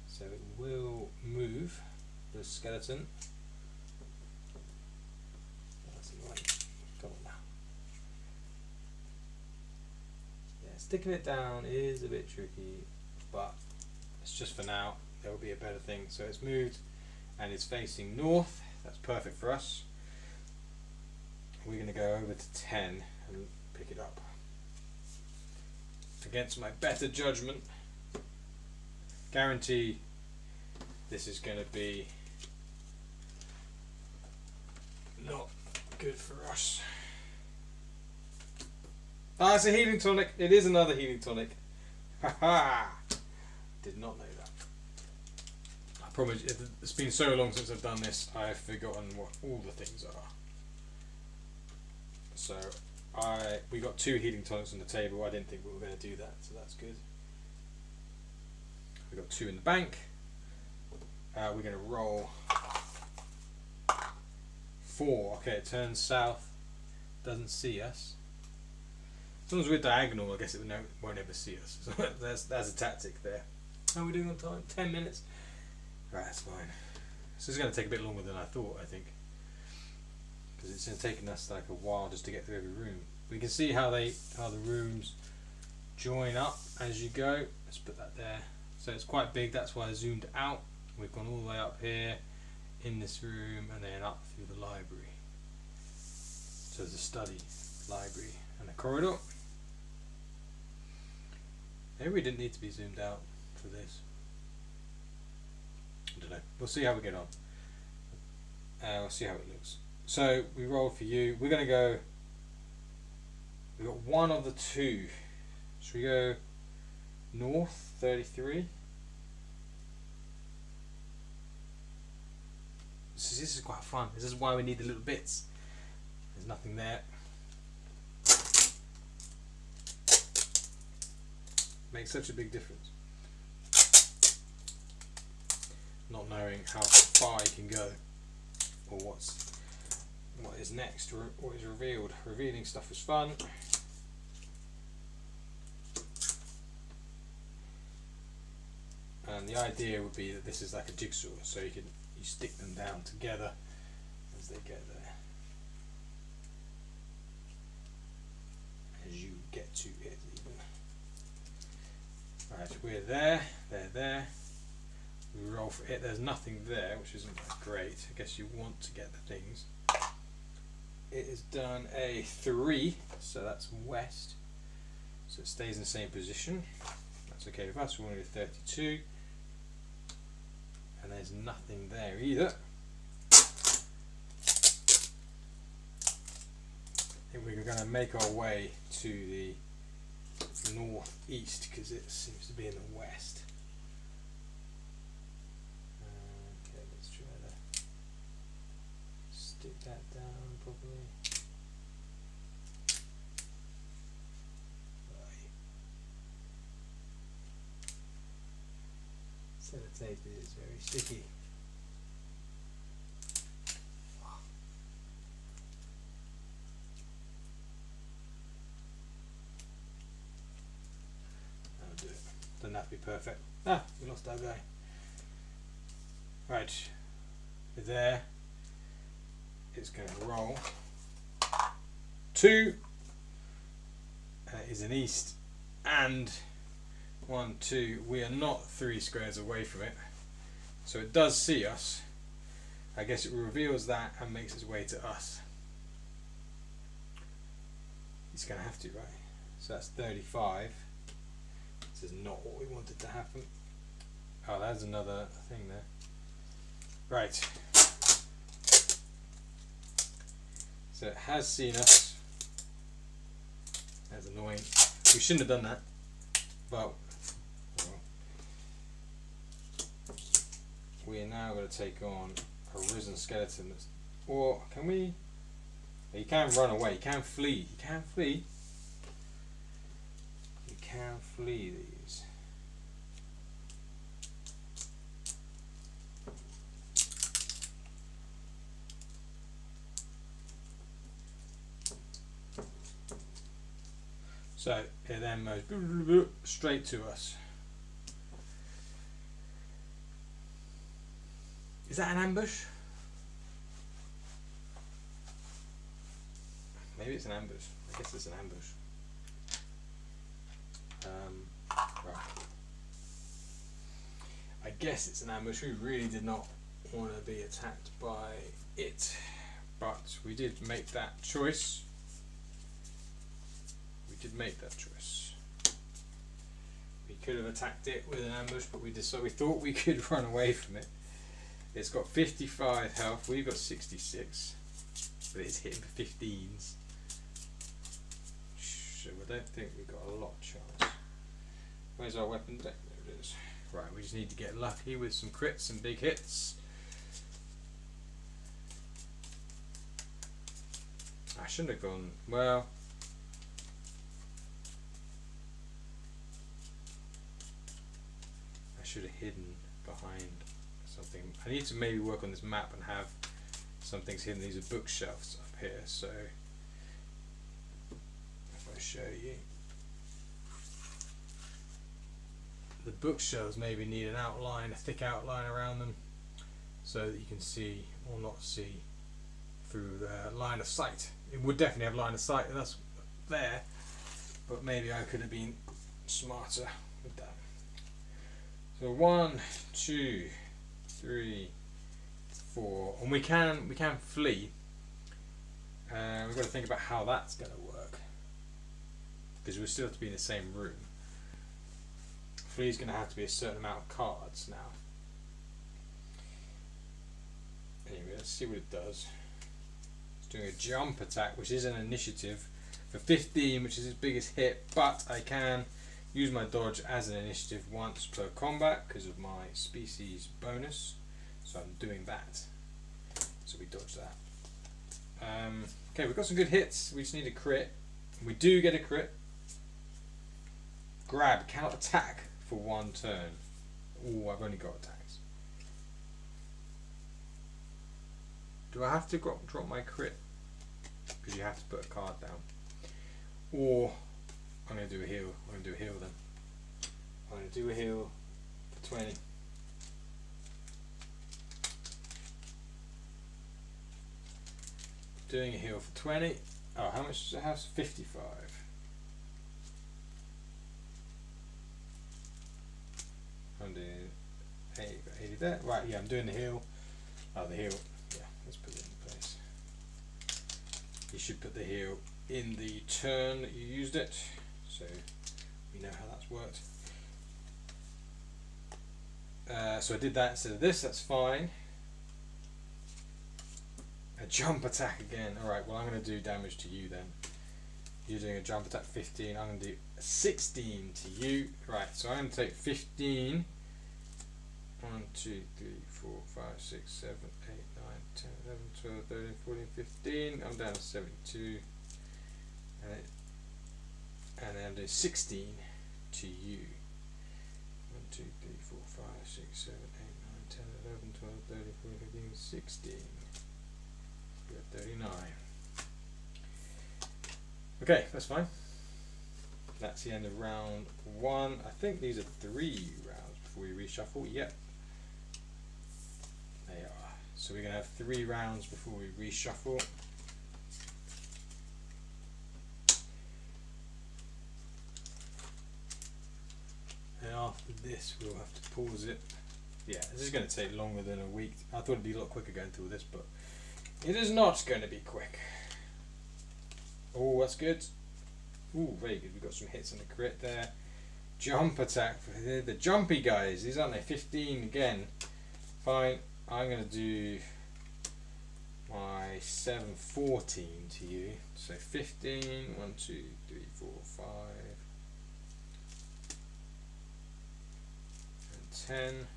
So it will move the skeleton. That's annoying. Come on now. Yeah, sticking it down is a bit tricky, but it's just for now. There will be a better thing. So it's moved and it's facing north. That's perfect for us. We're going to go over to 10 and pick it up. Against my better judgment, guarantee this is going to be not good for us. Ah, it's a healing tonic. It is another healing tonic. Haha! Did not know that. I Problem is, it's been so long since I've done this, I've forgotten what all the things are. So we got 2 heating tonics on the table. I didn't think we were going to do that, so that's good. We got 2 in the bank. We're going to roll 4. Okay, it turns south. Doesn't see us. As long as we're diagonal, I guess it won't ever see us. So that's a tactic there. How are we doing on time? 10 minutes. Right, that's fine. This is going to take a bit longer than I thought, I think, because it's taken us like a while just to get through every room. We can see how the rooms join up as you go. Let's put that there. So it's quite big. That's why I zoomed out. We've gone all the way up here in this room and then up through the library. So there's a study, library, and a corridor. Maybe we didn't need to be zoomed out for this. I don't know. We'll see how we get on. We'll see how it looks. So we roll for you. We're going to go. We've got 1 of the 2. Should we go north 33? This is quite fun. This is why we need the little bits. There's nothing there. Makes such a big difference. Not knowing how far you can go, or what is next, or what is revealed. Revealing stuff is fun. And the idea would be that this is like a jigsaw, so you stick them down together as they get there, as you get to it even. Right, we're there, they're there. We roll for it. There's nothing there, which isn't great. I guess you want to get the things. It has done a 3, so that's west. So it stays in the same position. That's okay with us. We want to do 32. And there's nothing there either. I think we're going to make our way to the northeast because it seems to be in the west. Okay, let's try to stick that down properly. Sellotape is very sticky. That'll do it. Doesn't have to be perfect. Ah, we lost our guy. Right, we're there. It's going to roll 2. It is an east and 1, 2. We are not 3 squares away from it, so it does see us. I guess it reveals that and makes its way to us. It's going to have to, right? So that's 35. This is not what we wanted to happen. Oh, there's another thing there. Right. So it has seen us. That's annoying. We shouldn't have done that, but we are now going to take on a risen skeleton. Or can we? You can run away. You can flee. You can flee. You can flee these. So it then moves straight to us. Is that an ambush? Maybe it's an ambush. I guess it's an ambush. Right. I guess it's an ambush. We really did not want to be attacked by it, but we did make that choice. We did make that choice. We could have attacked it with an ambush, but we thought we could run away from it. It's got 55 health. We've got 66, but it's hitting for 15s. So I don't think we've got a lot of chance. Where's our weapon deck? There it is. Right, we just need to get lucky with some crits and big hits. I shouldn't have gone, well, I should have hidden behind something. I need to maybe work on this map and have some things hidden. These are bookshelves up here, so if I show you, the bookshelves maybe need an outline, a thick outline around them, so that you can see or not see through the line of sight. It would definitely have line of sight, and that's there, but maybe I could have been smarter with that. So 1, 2, 3, 4, and we can flee. We've got to think about how that's going to work, because we still have to be in the same room. Flee is going to have to be a certain amount of cards now. Anyway, let's see what it does. It's doing a jump attack, which is an initiative for 15, which is his biggest hit, but I can use my dodge as an initiative once per combat because of my species bonus, so I'm doing that. So we dodge that. Okay, we've got some good hits. We just need a crit. We do get a crit. Grab, cannot attack for 1 turn. Oh, I've only got attacks. Do I have to drop my crit? Because you have to put a card down. Or I'm going to do a heal. I'm going to do a heal then. I'm going to do a heal for 20. Doing a heal for 20. Oh, how much does it have? 55. I'm doing 80 there. Right, yeah, I'm doing the heal. Oh, the heal. Yeah, let's put it in place. You should put the heal in the turn that you used it, so we know how that's worked. So I did that instead of this, that's fine. A jump attack again. Alright, well I'm going to do damage to you then. You're doing a jump attack 15, I'm going to do 16 to you. Right, so I'm going to take 15. 1, 2, 3, 4, 5, 6, 7, 8, 9, 10, 11, 12, 13, 14, 15. I'm down to 72. And then I'm doing 16 to you. 1, 2, 3, 4, 5, 6, 7, 8, 9, 10, 11, 12, 13, 14, 15, 16. We're at 39. Okay, that's fine. That's the end of round 1. I think these are 3 rounds before we reshuffle. Yep. They are. So we're going to have 3 rounds before we reshuffle. And after this we'll have to pause it. Yeah, this is going to take longer than a week. I thought it'd be a lot quicker going through this, but it is not going to be quick. Oh, that's good. Ooh, very good. We've got some hits on the crit there. Jump attack. They're the jumpy guys. These aren't they? 15 again. Fine. I'm going to do my 714 to you. So 15. 1, 2, 3, 4, 5. And 10.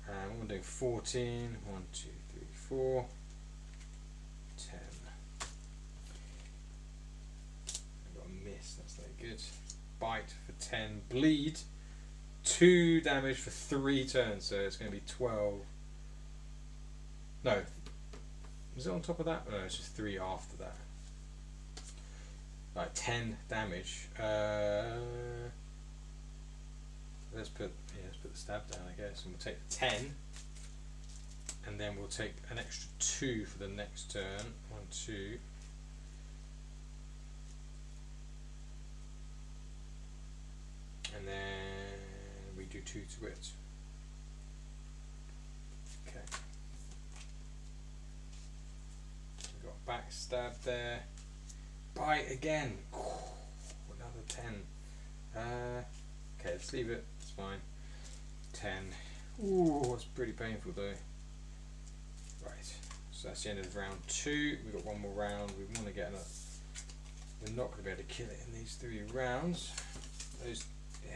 And I'm doing 14. 1, 2, 3, 4. 10. I got a miss, that's not good. Bite for 10. Bleed. 2 damage for 3 turns, so it's going to be 12. No. Was it on top of that? No, it's just 3 after that. Right, 10 damage. Let's put the stab down, I guess, and we'll take the 10. And then we'll take an extra 2 for the next turn. 1, 2. And then we do 2 to it. Okay. We've got backstab there. Bite again. Another 10. Okay, let's leave it. It's fine. 10. Ooh, that's pretty painful though. Right, so that's the end of round 2. We've got one more round. We want to get another. We're not going to be able to kill it in these 3 rounds. It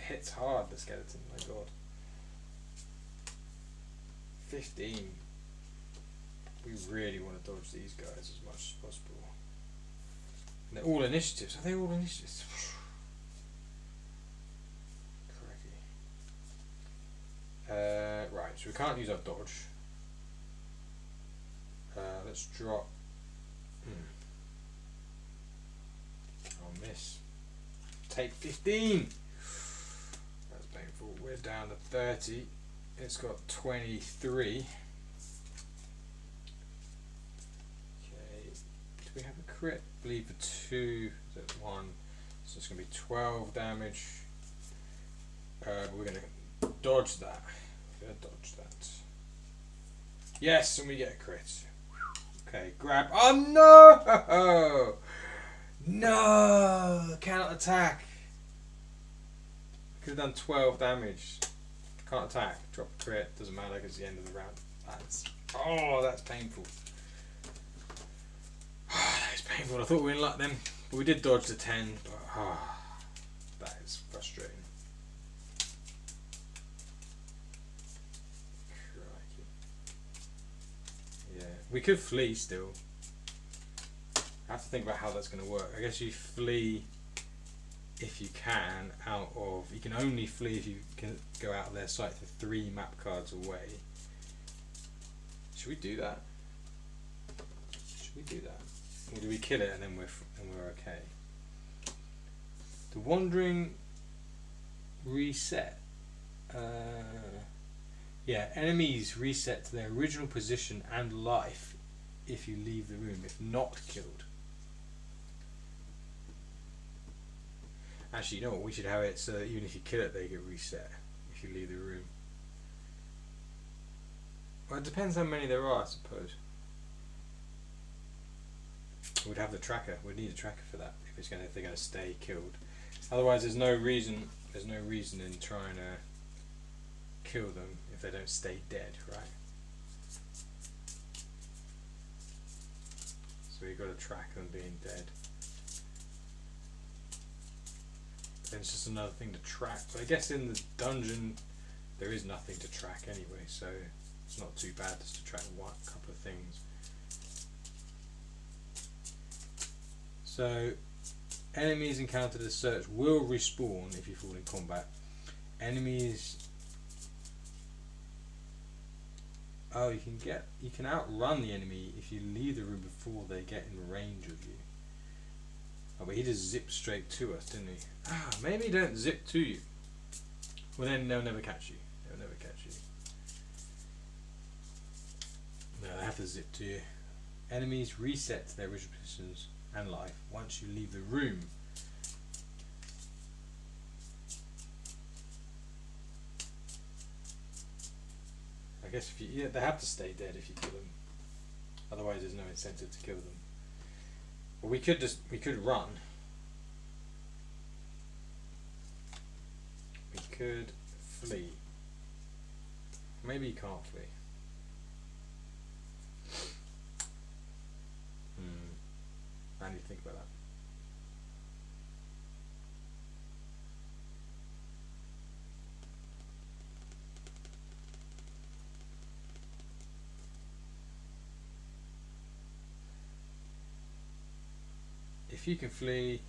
hits hard, the skeleton, my god. 15. We really want to dodge these guys as much as possible. And they're all initiatives. Are they all initiatives? Crikey. Right, so we can't use our dodge. Let's drop. I'll miss. Take 15. That's painful. We're down to 30. It's got 23. Okay. Do we have a crit? I believe for 2. Is it 1? So it's going to be 12 damage. We're going to dodge that. We're going to dodge that. Yes, and we get a crit. Okay, grab. Oh no! No! Cannot attack. Could have done 12 damage. Can't attack. Drop a crit. Doesn't matter because it's the end of the round. That's painful. That's painful. I thought we were in luck then. But we did dodge the 10. But that is frustrating. Crikey. Yeah. We could flee still. I have to think about how that's going to work. I guess you flee if you can out of. You can only flee if you can go out of their sight for 3 map cards away. Should we do that? Should we do that? Or do we kill it and then we're okay? The Wandering reset. Yeah, enemies reset to their original position and life if you leave the room, if not killed. Actually, you know what? We should have it so that even if you kill it, they get reset if you leave the room. Well, it depends how many there are, I suppose. We'd have the tracker. We'd need a tracker for that if they're going to stay killed. Otherwise, there's no reason. There's no reason in trying to kill them if they don't stay dead, right? So we've got to track them being dead. Then it's just another thing to track. But I guess in the dungeon there is nothing to track anyway, so it's not too bad just to track one couple of things. So enemies encountered as search will respawn if you fall in combat. Enemies. Oh, you can outrun the enemy if you leave the room before they get in range of you. Oh, but he just zipped straight to us, didn't he? Ah, maybe he don't zip to you. Well, then they'll never catch you. They'll never catch you. No, they have to zip to you. Enemies reset to their original positions and life once you leave the room. I guess if you, they have to stay dead if you kill them. Otherwise, there's no incentive to kill them. But we could run. We could flee. Maybe you can't flee. I need to think about that. If you can flee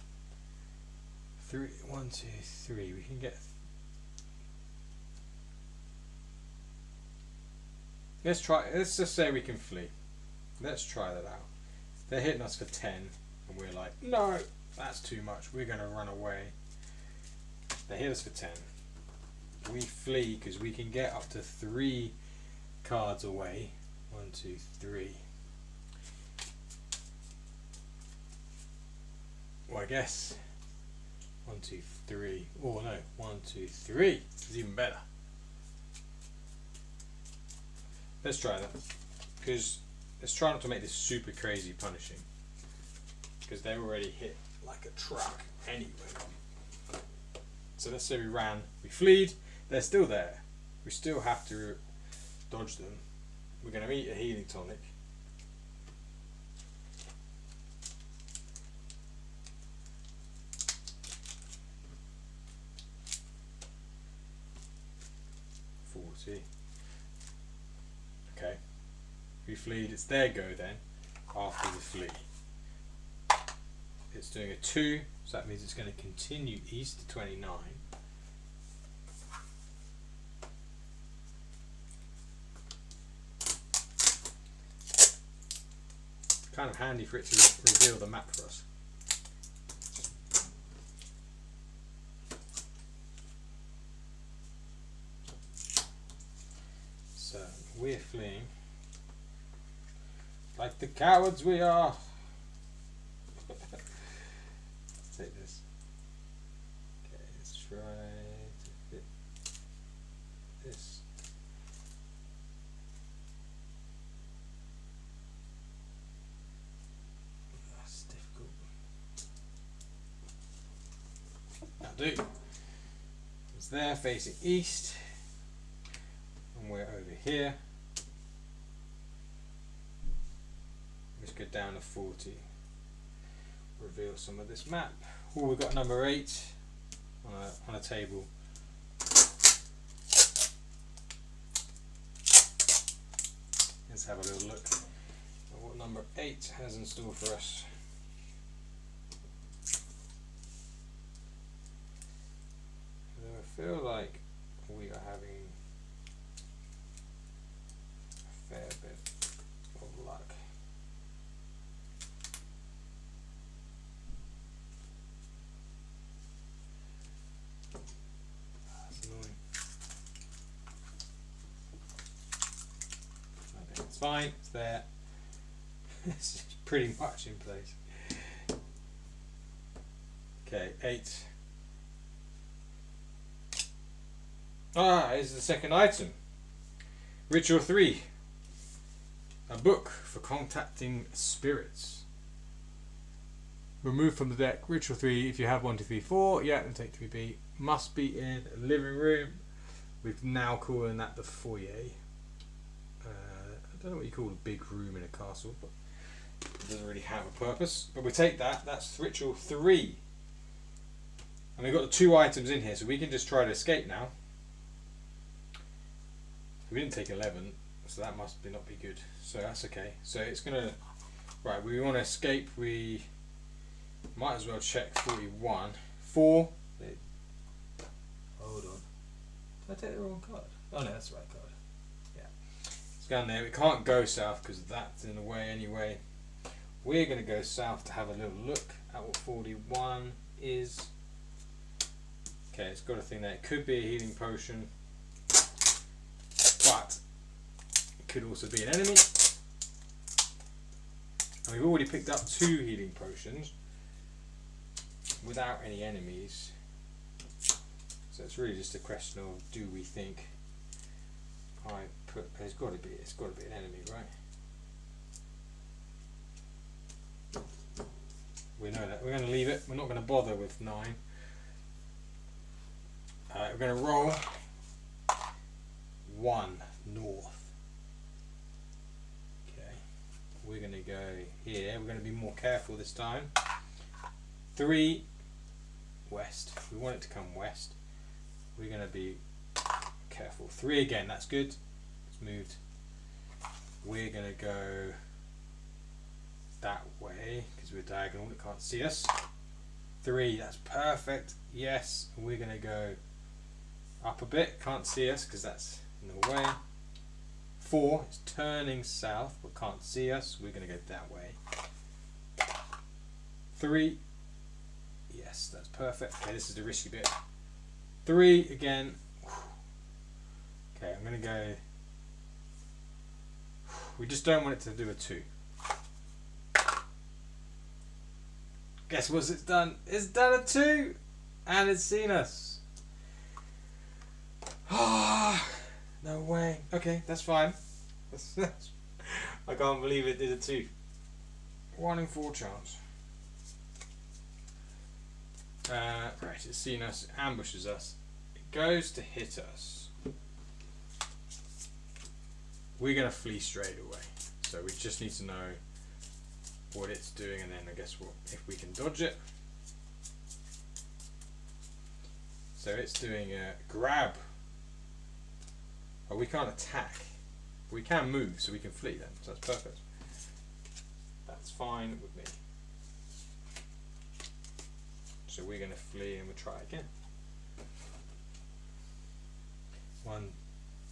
1, 2, 3, we can get. Let's try. Let's just say we can flee. Let's try that out. They're hitting us for 10, and we're like, no, that's too much. We're going to run away. They hit us for 10. We flee because we can get up to 3 cards away. 1, 2, 3. Well, I guess 1, 2, 3. Oh no, 1, 2, 3 is even better. Let's try that, because let's try not to make this super crazy punishing, because they already hit like a truck anyway. So let's say we ran, we fleed, they're still there. We still have to dodge them. We're going to eat a healing tonic. We fleed. It's their go then. After the flee, it's doing a 2, so that means it's going to continue east to 29. Kind of handy for it to reveal the map for us. So we're fleeing like the cowards we are. Let's take this. Okay, let's try to fit this. That's difficult. That'll do. It's there facing east, and we're over here. Let's go down to 40. Reveal some of this map. Oh, we've got number 8 on a table. Let's have a little look at what number 8 has in store for us. I feel like we are having a fair bit of luck. That's annoying. Okay, it's fine, it's there. It's pretty much in place. Okay, 8. Here's the second item. Ritual 3. A book for contacting spirits. Remove from the deck. Ritual 3. If you have 1, 2, 3, 4, yeah, then take 3B. Must be in a living room. We've now calling that the foyer. I don't know what you call a big room in a castle, but it doesn't really have a purpose. But we take that. That's Ritual 3. And we've got the 2 items in here, so we can just try to escape now. We didn't take 11, so that must not be good. So that's okay. So it's gonna, right, we want to escape. We might as well check 41. 4. Hold on. Did I take the wrong card? Oh no, that's the right card. Yeah. It's down there. We can't go south because that's in the way anyway. We're going to go south to have a little look at what 41 is. Okay, it's got a thing there. It could be a healing potion, but it could also be an enemy. And we've already picked up 2 healing potions without any enemies. So it's really just a question of, do we think it's got to be an enemy, right? We know that. We're going to leave it. We're not going to bother with 9. We're going to roll 1 north. Okay. We're going to go here. We're going to be more careful this time. 3 west. We want it to come west. We're going to be careful. 3 again. That's good. It's moved. We're going to go that way because we're diagonal. It can't see us. 3. That's perfect. Yes. We're going to go up a bit. Can't see us because that's in the way. 4. It's turning south but can't see us. We're going to go that way. 3. Yes, that's perfect. Okay, this is the risky bit. 3 again. Okay, I'm going to go. We just don't want it to do a 2. Guess what it's done? It's done a 2! And it's seen us. No way. Okay, that's fine. I can't believe it did a 2. 1 in 4 chance. Right, it's seen us, it ambushes us. It goes to hit us. We're going to flee straight away. So we just need to know what it's doing, and then I guess if we can dodge it. So it's doing a grab. Oh, we can't attack. We can move, so we can flee then, so that's perfect. That's fine with me. So we're going to flee and we'll try again. 1,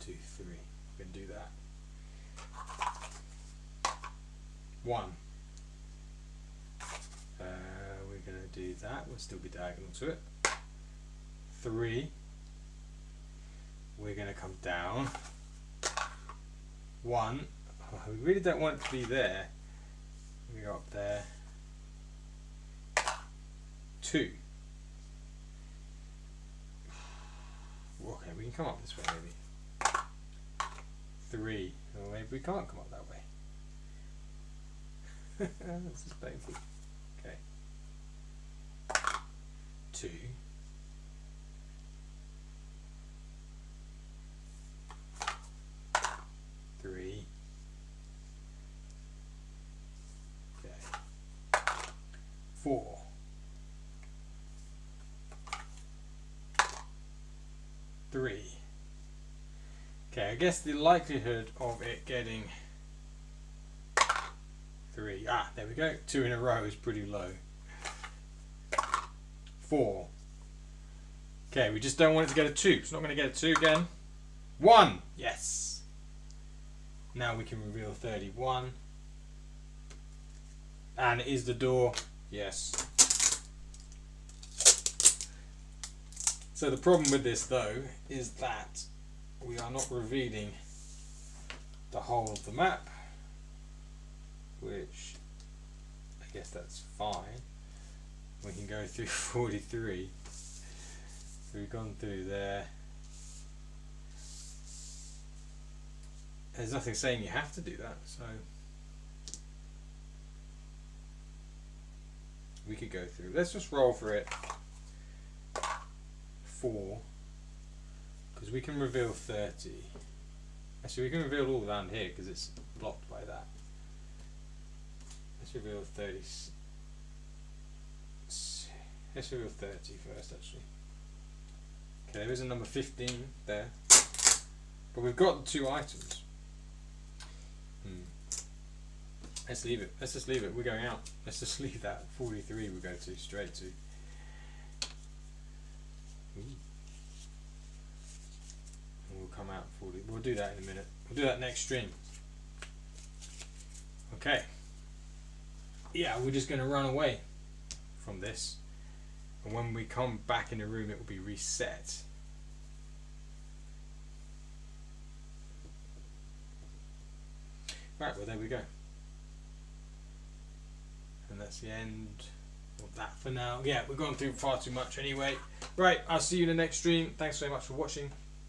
2, 3. We can do that. 1. We're going to do that. We'll still be diagonal to it. 3. We're going to come down. 1. Oh, we really don't want it to be there. We go up there. 2. Okay, we can come up this way maybe. 3. Or maybe we can't come up that way. This is painful. Okay. 2. 3. Okay. 4. 3. Okay, I guess the likelihood of it getting 3, there we go, 2 in a row is pretty low. 4. Okay, we just don't want it to get a 2. It's not going to get a 2 again. 1! Yes! Now we can reveal 31. And is the door? Yes. So the problem with this though is that we are not revealing the whole of the map, which I guess that's fine. We can go through 43. So we've gone through there. There's nothing saying you have to do that, so we could go through. Let's just roll for it. 4, because we can reveal 30. Actually, we can reveal all around here because it's blocked by that. Let's reveal 30. Let's reveal 30 first, actually. Okay, there is a number 15 there, but we've got the 2 items. Let's leave it. Let's just leave it. We're going out. Let's just leave that. 43 we'll go to straight to. And we'll come out 40. We'll do that in a minute. We'll do that next stream. Okay. Yeah, we're just going to run away from this. And when we come back in the room, it will be reset. Right, well, there we go. And that's the end of that for now. Yeah, we've gone through far too much anyway. Right, I'll see you in the next stream. Thanks very much for watching.